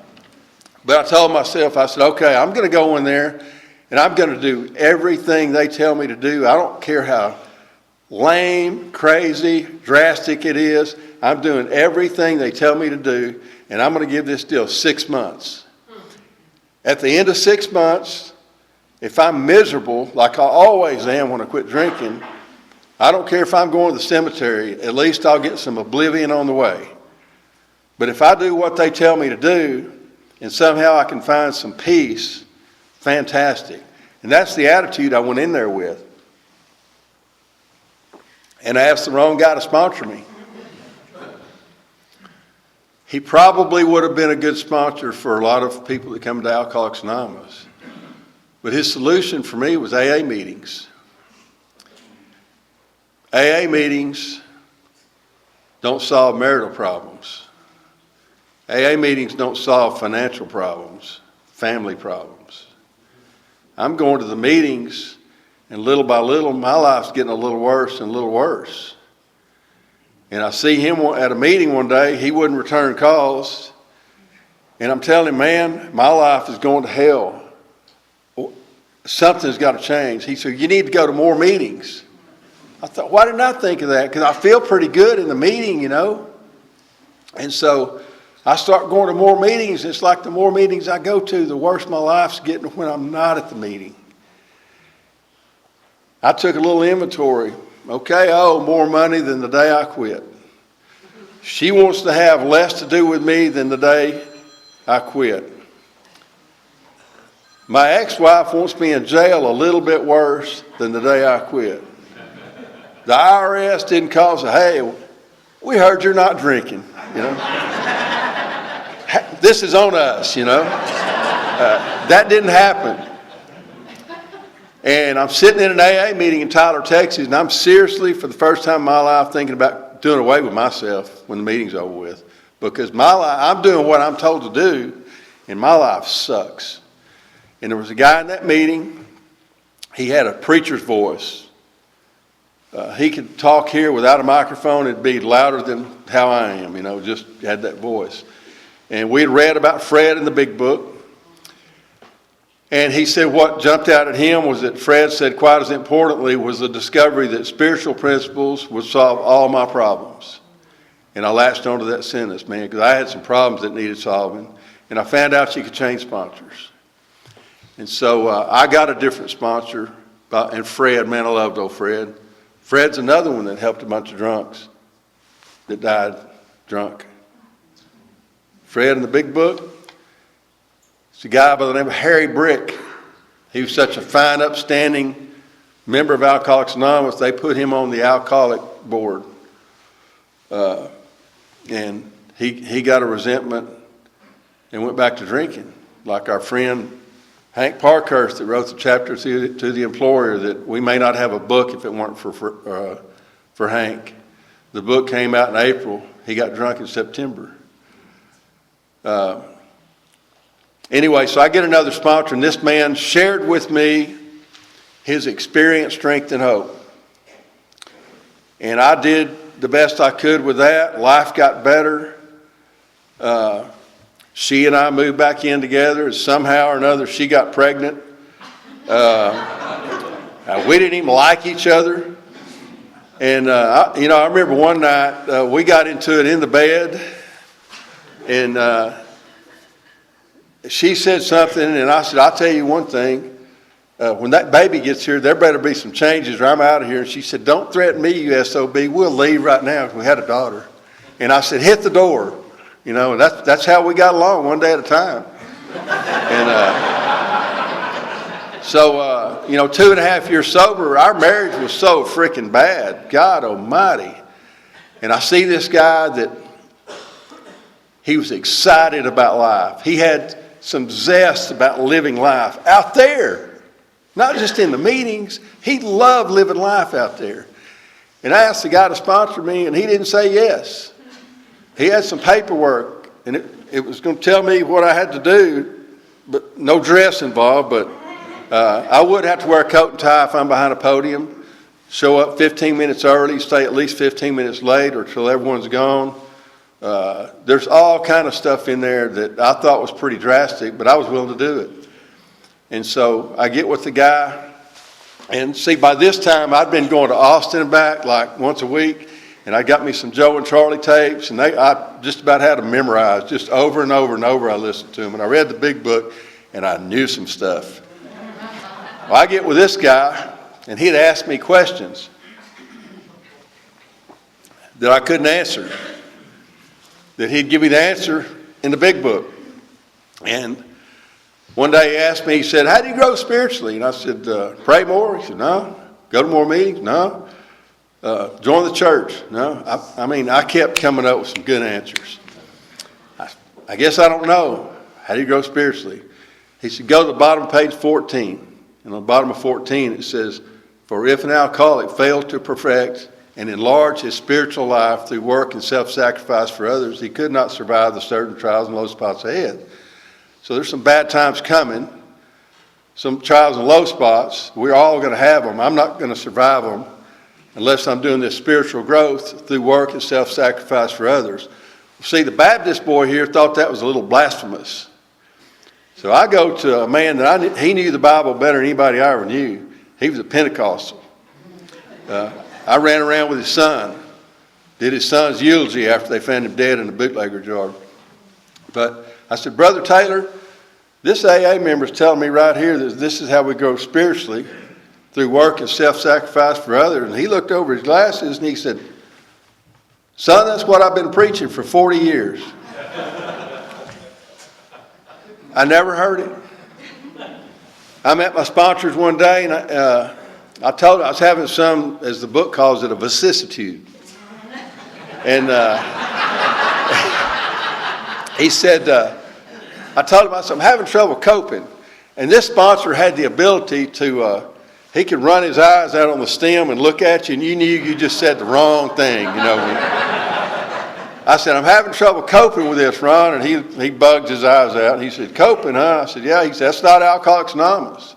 I told myself, I said, okay, I'm going to go in there, and I'm going to do everything they tell me to do. I don't care how lame, crazy, drastic it is. I'm doing everything they tell me to do, and I'm going to give this deal 6 months. At the end of 6 months, if I'm miserable, like I always am when I quit drinking, I don't care if I'm going to the cemetery, at least I'll get some oblivion on the way. But if I do what they tell me to do, and somehow I can find some peace, fantastic. And that's the attitude I went in there with. And I asked the wrong guy to sponsor me. He probably would have been a good sponsor for a lot of people that come to Alcoholics Anonymous. But his solution for me was AA meetings. AA meetings don't solve marital problems. AA meetings don't solve financial problems, family problems. I'm going to the meetings, and little by little, my life's getting a little worse and a little worse. And I see him at a meeting one day. He wouldn't return calls. And I'm telling him, man, my life is going to hell. Something's got to change. He said, you need to go to more meetings. I thought, why didn't I think of that? Because I feel pretty good in the meeting, you know. And so I start going to more meetings. It's like the more meetings I go to, the worse my life's getting when I'm not at the meeting. I took a little inventory. Okay, I owe more money than the day I quit. She wants to have less to do with me than the day I quit. My ex-wife wants me in jail a little bit worse than the day I quit. The IRS didn't call and say, hey, we heard you're not drinking, you know. This is on us, you know. That didn't happen. And I'm sitting in an AA meeting in Tyler, Texas, and I'm seriously, for the first time in my life, thinking about doing away with myself when the meeting's over with. Because my life, I'm doing what I'm told to do, and my life sucks. And there was a guy in that meeting, he had a preacher's voice. He could talk here without a microphone, it'd be louder than how I am, you know, just had that voice. And we had read about Fred in the big book. And he said what jumped out at him was that Fred said quite as importantly was the discovery that spiritual principles would solve all my problems. And I latched onto that sentence, man, because I had some problems that needed solving. And I found out you could change sponsors. And so I got a different sponsor. And Fred, man, I loved old Fred. Fred's another one that helped a bunch of drunks that died drunk. Fred in the big book. It's a guy by the name of Harry Brick. He was such a fine, upstanding member of Alcoholics Anonymous, they put him on the alcoholic board. And he got a resentment and went back to drinking. Like our friend Hank Parkhurst that wrote the chapter to the employer that we may not have a book if it weren't for Hank. The book came out in April. He got drunk in September. Anyway, so I get another sponsor, and this man shared with me his experience, strength, and hope. And I did the best I could with that. Life got better. She and I moved back in together. Somehow or another, she got pregnant. We didn't even like each other. And, I remember one night we got into it in the bed. And she said something, and I said, I'll tell you one thing. When that baby gets here, there better be some changes or I'm out of here. And she said, don't threaten me, you SOB. We'll leave right now. We had a daughter. And I said, hit the door. And that's how we got along, one day at a time. And so 2.5 years sober, our marriage was so freaking bad. God almighty. And I see this guy that he was excited about life. He had some zest about living life out there. Not just in the meetings. He loved living life out there. And I asked the guy to sponsor me, and he didn't say yes. He had some paperwork, and it was going to tell me what I had to do, but no dress involved. But I would have to wear a coat and tie if I'm behind a podium, show up 15 minutes early, stay at least 15 minutes late or till everyone's gone. There's all kind of stuff in there that I thought was pretty drastic, but I was willing to do it. And so I get with the guy, and see, by this time I'd been going to Austin and back like once a week, and I got me some Joe and Charlie tapes, and I just about had them memorized, just over and over and over I listened to them. And I read the big book, and I knew some stuff. Well, I get with this guy, and he'd ask me questions that I couldn't answer, that he'd give me the answer in the big book. And one day he asked me, he said, how do you grow spiritually? And I said, pray more. He said, no. Go to more meetings? No. Join the church? No. I kept coming up with some good answers. I guess I don't know. How do you grow spiritually? He said, go to the bottom of page 14. And on the bottom of 14 it says, for if an alcoholic failed to perfect and enlarge his spiritual life through work and self-sacrifice for others, he could not survive the certain trials and low spots ahead. So there's some bad times coming, some trials and low spots. We're all going to have them. I'm not going to survive them unless I'm doing this spiritual growth through work and self-sacrifice for others. See, the Baptist boy here thought that was a little blasphemous. So I go to a man that he knew the Bible better than anybody I ever knew. He was a Pentecostal. I ran around with his son, did his son's eulogy after they found him dead in the bootlegger's yard. But I said, Brother Taylor, this AA member is telling me right here that this is how we grow spiritually, through work and self-sacrifice for others. And he looked over his glasses and he said, son, that's what I've been preaching for 40 years. I never heard it. I met my sponsors one day, and I told him I was having some, as the book calls it, a vicissitude. And he said, I told him, I said, I'm having trouble coping. And this sponsor had the ability to, he could run his eyes out on the stem and look at you, and you knew you just said the wrong thing, I said, I'm having trouble coping with this, Ron. And he bugged his eyes out. And he said, coping, huh? I said, yeah. He said, that's not Alcoholics Anonymous.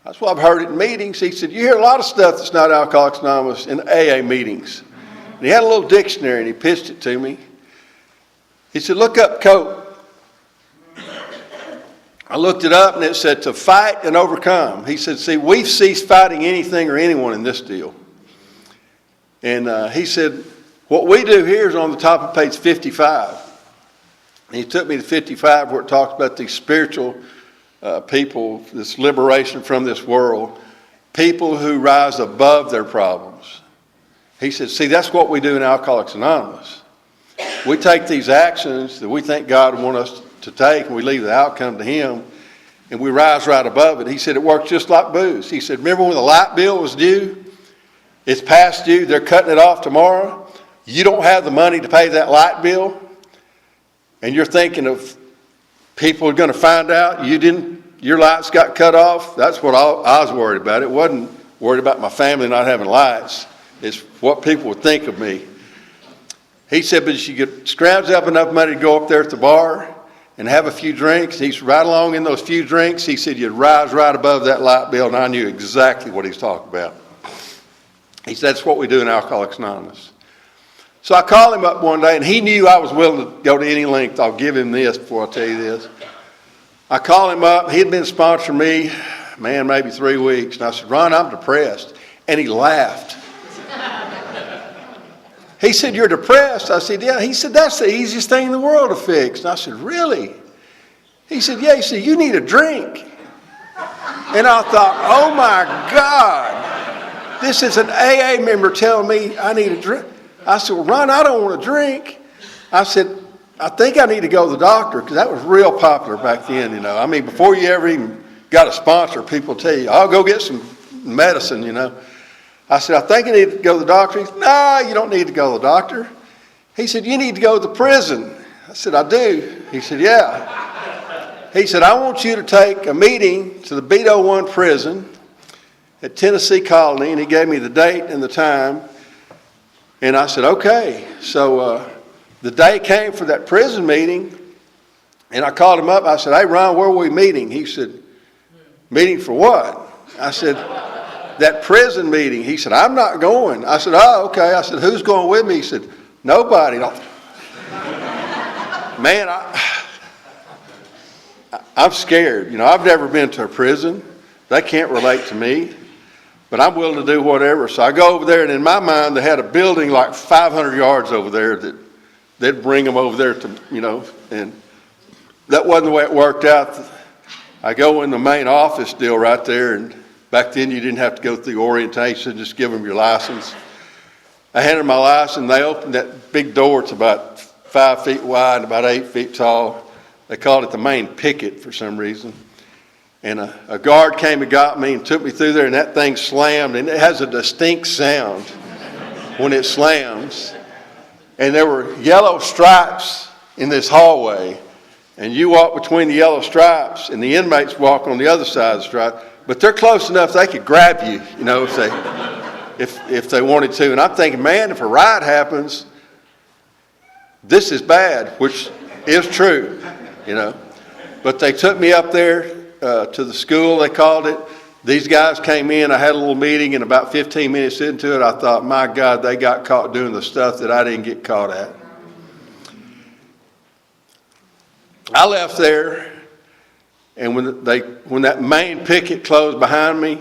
That's what I've heard it in meetings. He said, you hear a lot of stuff that's not Alcoholics Anonymous in AA meetings. And he had a little dictionary, and he pitched it to me. He said, look up cope. I looked it up, and it said to fight and overcome. He said, see, we've ceased fighting anything or anyone in this deal. And he said, what we do here is on the top of page 55. And he took me to 55 where it talks about these spiritual people, this liberation from this world, people who rise above their problems. He said, see, that's what we do in Alcoholics Anonymous. We take these actions that we think God would want us to take, and we leave the outcome to Him, and we rise right above it. He said it works just like booze. He said, remember when the light bill was due? It's past due. They're cutting it off tomorrow. You don't have the money to pay that light bill, and you're thinking of people are going to find out your lights got cut off. That's what I was worried about. It wasn't worried about my family not having lights. It's what people would think of me. He said, but you could scrounge up enough money to go up there at the bar and have a few drinks. He's right along in those few drinks. He said, you'd rise right above that light bill, and I knew exactly what he's talking about. He said, that's what we do in Alcoholics Anonymous. So I called him up one day, and he knew I was willing to go to any length. I'll give him this before I tell you this. I called him up. He'd been sponsoring me, man, maybe 3 weeks. And I said, Ron, I'm depressed. And he laughed. He said, you're depressed? I said, yeah. He said, that's the easiest thing in the world to fix. And I said, really? He said, yeah. He said, you need a drink. And I thought, oh my God, this is an AA member telling me I need a drink. I said, well, Ron, I don't want to drink. I said, I think I need to go to the doctor, because that was real popular back then, you know. I mean, before you ever even got a sponsor, people tell you, I'll go get some medicine, you know. I said, I think I need to go to the doctor. He said, no, you don't need to go to the doctor. He said, you need to go to the prison. I said, I do. He said, yeah. He said, I want you to take a meeting to the Beto 1 prison at Tennessee Colony, and he gave me the date and the time. And I said, okay. So the day came for that prison meeting, and I called him up. I said, hey, Ron, where are we meeting? He said, meeting for what? I said, that prison meeting. He said, I'm not going. I said, oh, okay. I said, who's going with me? He said, nobody. Man, I'm scared. You know, I've never been to a prison. They can't relate to me. But I'm willing to do whatever. So I go over there, and in my mind, they had a building like 500 yards over there that they'd bring them over there to, you know, and that wasn't the way it worked out. I go in the main office deal right there, and back then you didn't have to go through orientation, just give them your license. I handed my license, they opened that big door. It's about 5 feet wide and about 8 feet tall. They called it the main picket for some reason. And a guard came and got me and took me through there, and that thing slammed, and it has a distinct sound when it slams. And there were yellow stripes in this hallway, and you walk between the yellow stripes, and the inmates walk on the other side of the stripe. But they're close enough they could grab you, you know, if they wanted to. And I'm thinking, man, if a riot happens, this is bad, which is true, you know. But they took me up there to the school, they called it. These guys came in, I had a little meeting, and about 15 minutes into it, I thought, my God, they got caught doing the stuff that I didn't get caught at. I left there, and when that main picket closed behind me,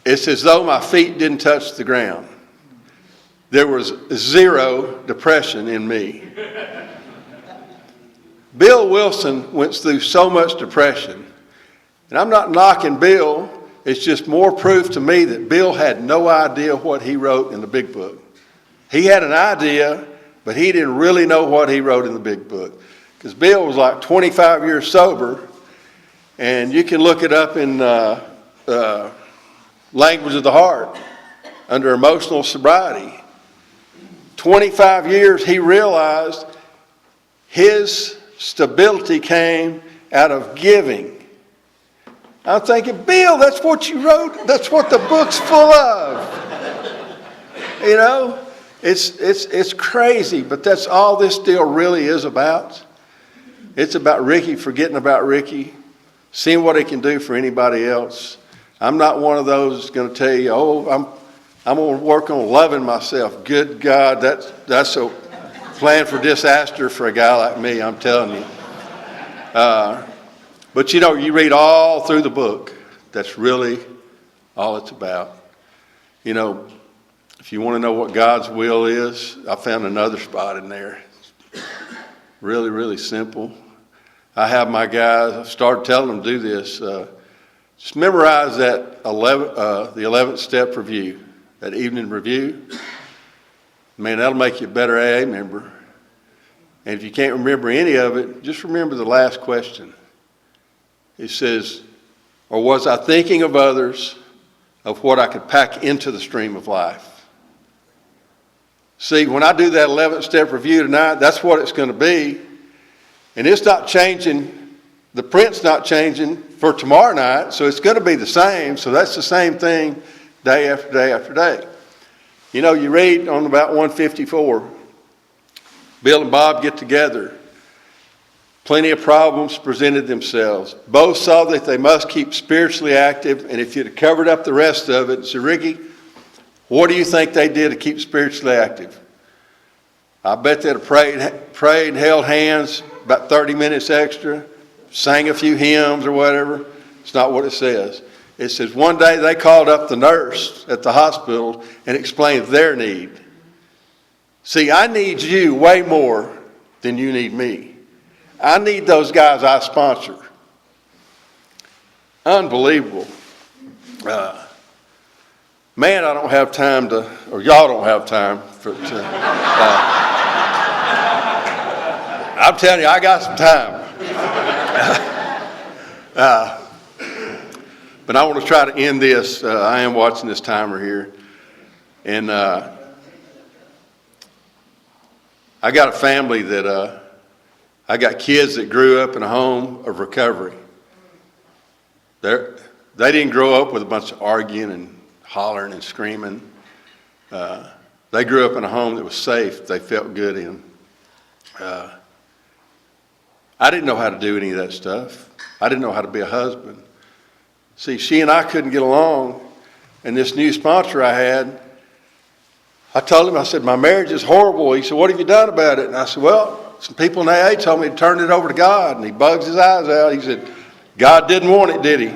it's as though my feet didn't touch the ground. There was zero depression in me. Bill Wilson went through so much depression. And I'm not knocking Bill. It's just more proof to me that Bill had no idea what he wrote in the big book. He had an idea, but he didn't really know what he wrote in the big book. Because Bill was like 25 years sober, and you can look it up in Language of the Heart under emotional sobriety. 25 years, he realized his stability came out of giving. I'm thinking, Bill, that's what you wrote. That's what the book's full of. You know, it's crazy, but that's all this deal really is about. It's about Ricky forgetting about Ricky, seeing what he can do for anybody else. I'm not one of those that's going to tell you, oh, I'm going to work on loving myself. Good God, that's a plan for disaster for a guy like me, I'm telling you. But you know, you read all through the book, that's really all it's about. You know, if you want to know what God's will is, I found another spot in there. Really, really simple. I have my guys, I started telling them to do this. Just memorize that the 11th step review, that evening review. Man, that'll make you a better AA member. And if you can't remember any of it, just remember the last question. It says, or was I thinking of others, of what I could pack into the stream of life? See, when I do that 11th step review tonight, that's what it's going to be. And it's not changing, the print's not changing for tomorrow night, so it's going to be the same. So that's the same thing day after day after day. You know, you read on about 154, Bill and Bob get together. Plenty of problems presented themselves. Both saw that they must keep spiritually active, and if you'd have covered up the rest of it, so Ricky, what do you think they did to keep spiritually active? I bet they'd have prayed and held hands about 30 minutes extra, sang a few hymns or whatever. It's not what it says. It says one day they called up the nurse at the hospital and explained their need. See, I need you way more than you need me. I need those guys I sponsor. Unbelievable. Man, I don't have time to, or y'all don't have time I'm telling you, I got some time. But I want to try to end this. I am watching this timer here. And I got a family that, I got kids that grew up in a home of recovery. They didn't grow up with a bunch of arguing and hollering and screaming. They grew up in a home that was safe, they felt good in. I didn't know how to do any of that stuff. I didn't know how to be a husband. See, she and I couldn't get along, and this new sponsor I had, I told him, I said, my marriage is horrible. He said, what have you done about it? And I said, well, some people in AA told me to turn it over to God, and he bugs his eyes out. He said, God didn't want it, did he?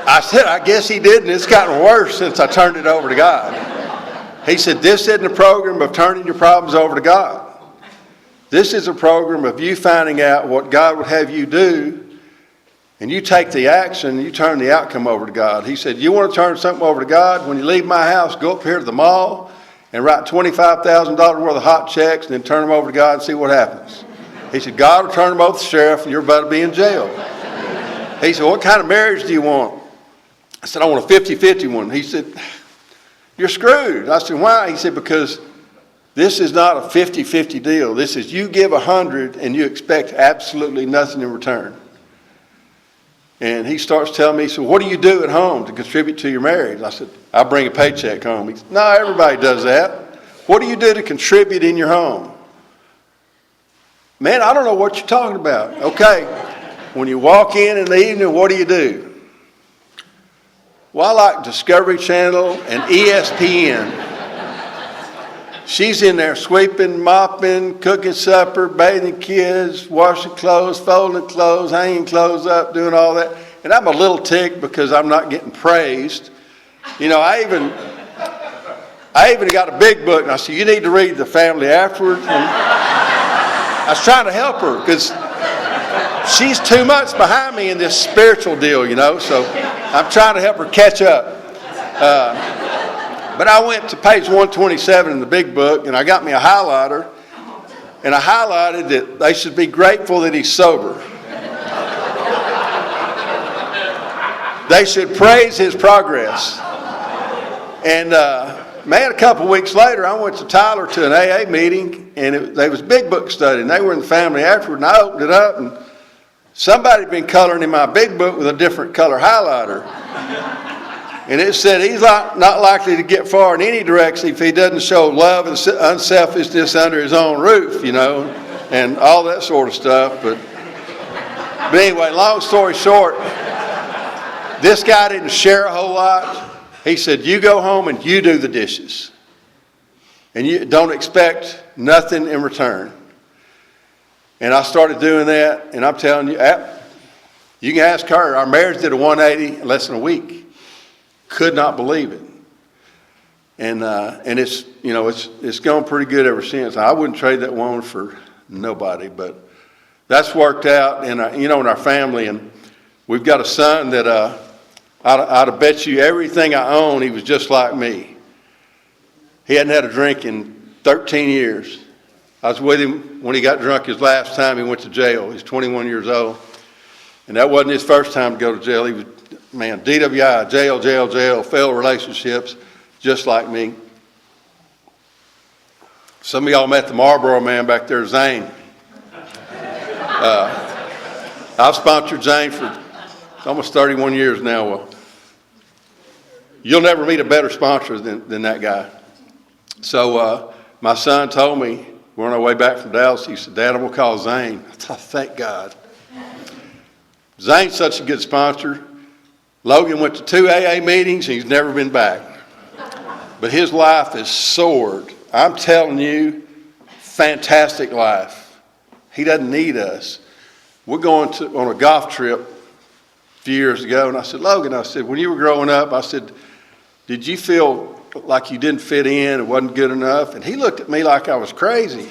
I said, I guess he did, and it's gotten worse since I turned it over to God. He said, this isn't a program of turning your problems over to God. This is a program of you finding out what God would have you do, and you take the action, and you turn the outcome over to God. He said, you want to turn something over to God? When you leave my house, go up here to the mall and write $25,000 worth of hot checks and then turn them over to God and see what happens. He said, God will turn them over to the sheriff, and you're about to be in jail. He said, what kind of marriage do you want? I said, I want a 50-50 one. He said, you're screwed. I said, why? He said, because this is not a 50-50 deal. This is you give 100 and you expect absolutely nothing in return. And he starts telling me, so what do you do at home to contribute to your marriage? I said, I bring a paycheck home. He said, no, everybody does that. What do you do to contribute in your home? Man, I don't know what you're talking about. Okay, when you walk in the evening, what do you do? Well, I like Discovery Channel and ESPN. She's in there sweeping, mopping, cooking supper, bathing kids, washing clothes, folding clothes, hanging clothes up, doing all that. And I'm a little ticked because I'm not getting praised. You know, I even got a big book, and I said, you need to read the family afterwards. And I was trying to help her because she's 2 months behind me in this spiritual deal, you know, so I'm trying to help her catch up. But I went to page 127 in the big book, and I got me a highlighter, and I highlighted that they should be grateful that he's sober. They should praise his progress. And man, a couple weeks later, I went to Tyler to an AA meeting, and they was big book study, and they were in the family afterward, and I opened it up, and somebody had been coloring in my big book with a different color highlighter. And it said he's not likely to get far in any direction if he doesn't show love and unselfishness under his own roof, you know, and all that sort of stuff. But anyway, long story short, this guy didn't share a whole lot. He said, you go home and you do the dishes. And you don't expect nothing in return. And I started doing that, and I'm telling you, you can ask her. Our marriage did a 180 in less than a week. Could not believe it. And it's, you know, it's gone pretty good ever since. I wouldn't trade that woman for nobody, but that's worked out in our, you know, in our family. And we've got a son that I'd have bet you everything I own he was just like me. He hadn't had a drink in 13 years. I was with him when he got drunk his last time. He went to jail. He's 21 years old. And that wasn't his first time to go to jail. He was, man, DWI, jail, failed relationships, just like me. Some of y'all met the Marlboro man back there, Zane. I've sponsored Zane for almost 31 years now. Well, you'll never meet a better sponsor than that guy. So my son told me, we're on our way back from Dallas, he said, Dad, I'm going to call Zane. I thought, thank God. Zane's such a good sponsor. Logan went to 2 AA meetings, and he's never been back. but his life has soared. I'm telling you, fantastic life. He doesn't need us. We're going on a golf trip a few years ago, and I said, Logan, I said, when you were growing up, I said, did you feel like you didn't fit in, it wasn't good enough? And he looked at me like I was crazy.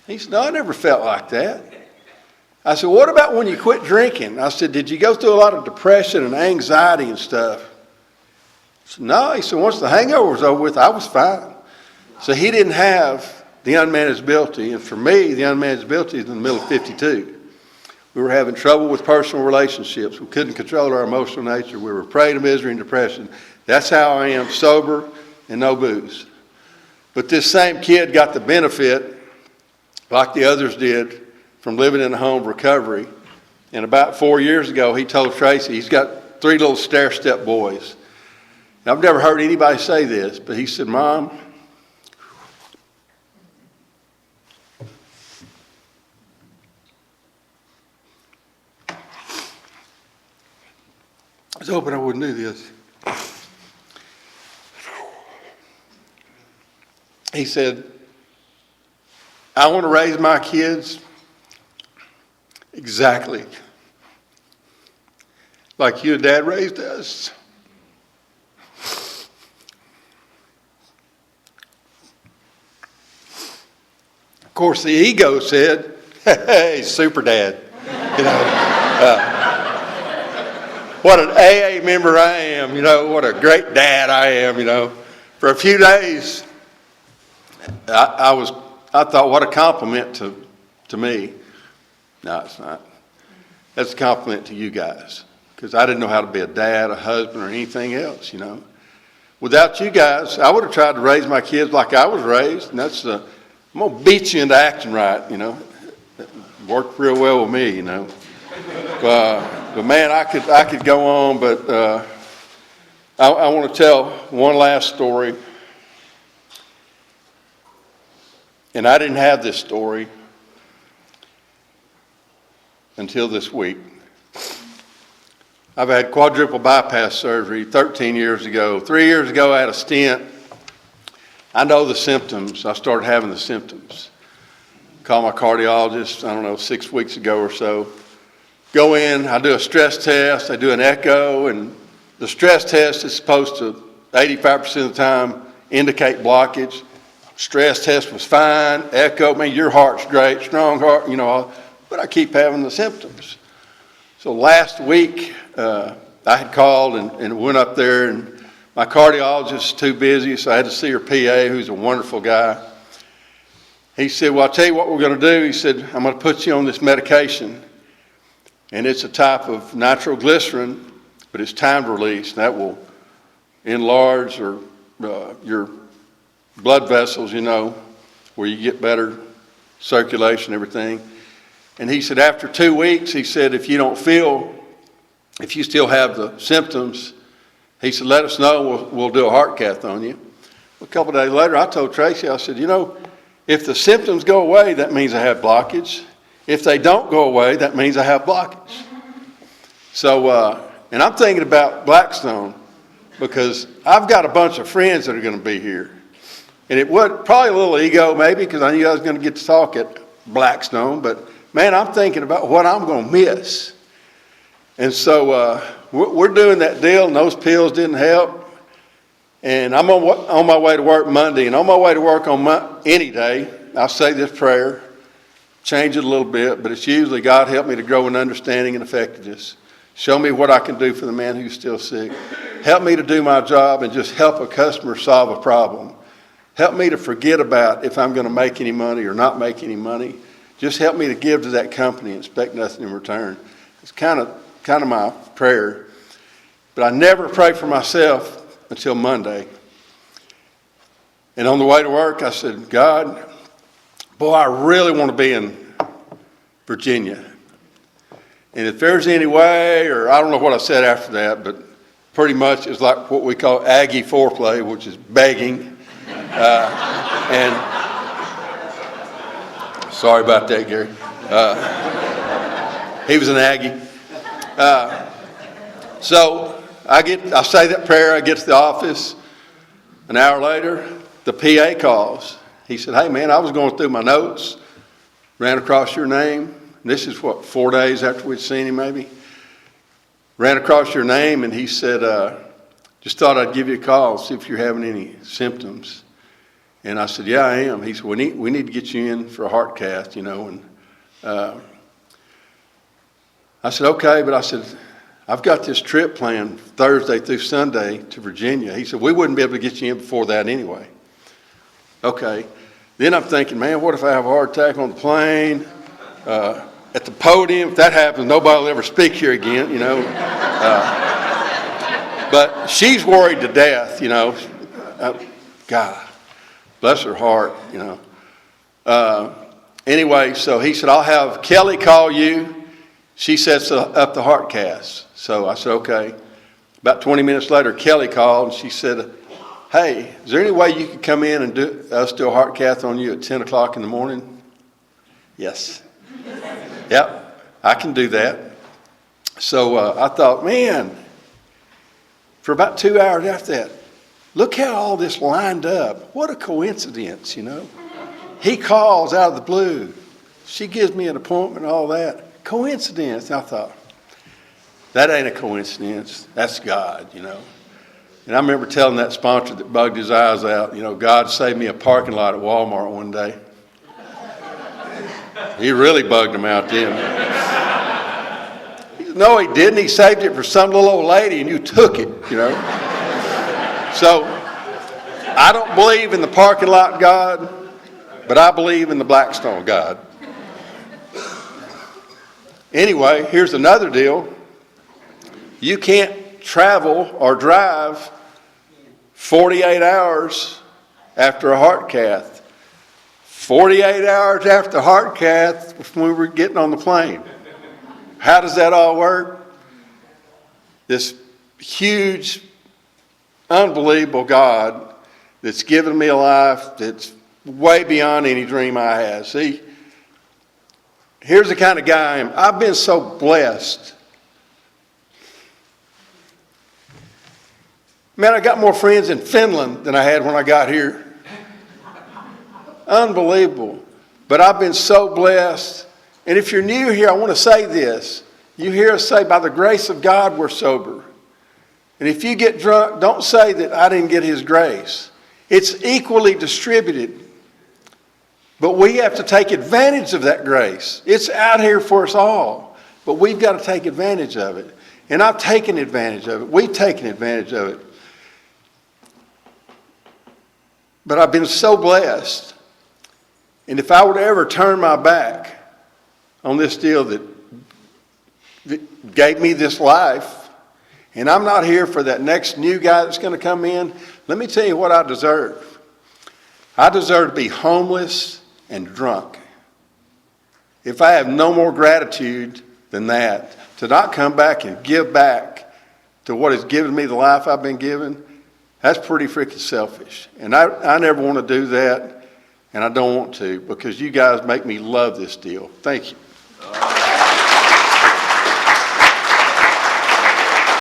He said, no, I never felt like that. I said, what about when you quit drinking? I said, did you go through a lot of depression and anxiety and stuff? He said, no. He said, once the hangover was over with, I was fine. So he didn't have the unmanageability. And for me, the unmanageability is in the middle of 52. We were having trouble with personal relationships. We couldn't control our emotional nature. We were prey to misery and depression. That's how I am, sober and no booze. But this same kid got the benefit, like the others did, from living in a home of recovery. And about 4 years ago, he told Tracy, he's got 3 little stair-step boys. Now, I've never heard anybody say this, but he said, Mom, I was hoping I wouldn't do this. He said, I want to raise my kids exactly like you and Dad raised us. Of course, the ego said, hey, super dad. You know, what an AA member I am, you know, what a great dad I am, you know. For a few days, I thought, what a compliment to me. No, it's not. That's a compliment to you guys, because I didn't know how to be a dad, a husband, or anything else, you know. Without you guys, I would have tried to raise my kids like I was raised, and that's, I'm going to beat you into acting right, you know. It worked real well with me, you know. But man, I could go on, but I want to tell one last story. And I didn't have this story until this week. I've had quadruple bypass surgery 13 years ago. 3 years ago, I had a stent. I know the symptoms. I started having the symptoms. Called my cardiologist, 6 weeks ago or so. Go in, I do a stress test, I do an echo, and the stress test is supposed to, 85% of the time, indicate blockage. Stress test was fine, echo, man, your heart's great, strong heart, you know, but I keep having the symptoms. So last week, I had called and went up there, and my cardiologist is too busy, so I had to see her PA, who's a wonderful guy. He said, well, I'll tell you what we're going to do. He said, I'm going to put you on this medication, and it's a type of nitroglycerin, but it's timed release. That will enlarge your blood vessels, you know, where you get better circulation, everything. And he said, after 2 weeks, he said, if you still have the symptoms, he said, let us know, we'll do a heart cath on you. A couple of days later, I told Tracy, I said, you know, if the symptoms go away, that means I have blockage. If they don't go away, that means I have blockage. So, and I'm thinking about Blackstone, because I've got a bunch of friends that are going to be here. And it would probably a little ego maybe, because I knew I was going to get to talk at Blackstone, but man, I'm thinking about what I'm going to miss. And so we're doing that deal, and those pills didn't help. And I'm on my way to work Monday, and on my way to work on any day, I'll say this prayer, change it a little bit, but it's usually, God, help me to grow in understanding and effectiveness. Show me what I can do for the man who's still sick. Help me to do my job and just help a customer solve a problem. Help me to forget about if I'm going to make any money or not make any money. Just help me to give to that company and expect nothing in return. It's kind of my prayer. But I never pray for myself until Monday. And on the way to work, I said, God, boy, I really want to be in Virginia. And if there's any way, or I don't know what I said after that, but pretty much it's like what we call Aggie foreplay, which is begging. And sorry about that, Gary. He was an Aggie. So I say that prayer, I get to the office, An hour later, the PA calls. He said, hey man, I was going through my notes, ran across your name. This is what, 4 days after we'd seen him maybe? Ran across your name and he said, just thought I'd give you a call, see if you're having any symptoms. And I said, yeah, I am. He said, we need to get you in for a heart cath, And I said, okay, but I said, I've got this trip planned Thursday through Sunday to Virginia. He said, we wouldn't be able to get you in before that anyway. Okay. Then I'm thinking, man, what if I have a heart attack on the plane? At the podium, if that happens, nobody will ever speak here again, But she's worried to death, God, bless her heart, Anyway, so he said, I'll have Kelly call you. She sets up the heart cath. So I said, okay. About 20 minutes later, Kelly called and she said, hey, is there any way you could come in and do a heart cath on you at 10 o'clock in the morning? Yes. Yep, I can do that. So I thought, man, for about 2 hours after that, look how all this lined up. What a coincidence, He calls out of the blue. She gives me an appointment and all that. Coincidence. And I thought, that ain't a coincidence. That's God, And I remember telling that sponsor that bugged his eyes out, God saved me a parking lot at Walmart one day. He really bugged him out then. He said, no, he didn't. He saved it for some little old lady and you took it, So I don't believe in the parking lot God, but I believe in the Blackstone God. Anyway, here's another deal. You can't travel or drive 48 hours after a heart cath. 48 hours after the heart cath when we were getting on the plane. How does that all work? This huge, unbelievable God that's given me a life that's way beyond any dream I had. See, here's the kind of guy I am. I've been so blessed. Man, I got more friends in Finland than I had when I got here. Unbelievable. But I've been so blessed. And if you're new here, I want to say this. You hear us say, by the grace of God, we're sober. And if you get drunk, don't say that I didn't get his grace. It's equally distributed. But we have to take advantage of that grace. It's out here for us all. But we've got to take advantage of it. And I've taken advantage of it. We've taken advantage of it. But I've been so blessed. And if I were to ever turn my back on this deal that gave me this life, and I'm not here for that next new guy that's going to come in, let me tell you what I deserve. I deserve to be homeless and drunk. If I have no more gratitude than that, to not come back and give back to what has given me the life I've been given, that's pretty freaking selfish. And I never want to do that, and I don't want to, because you guys make me love this deal. Thank you.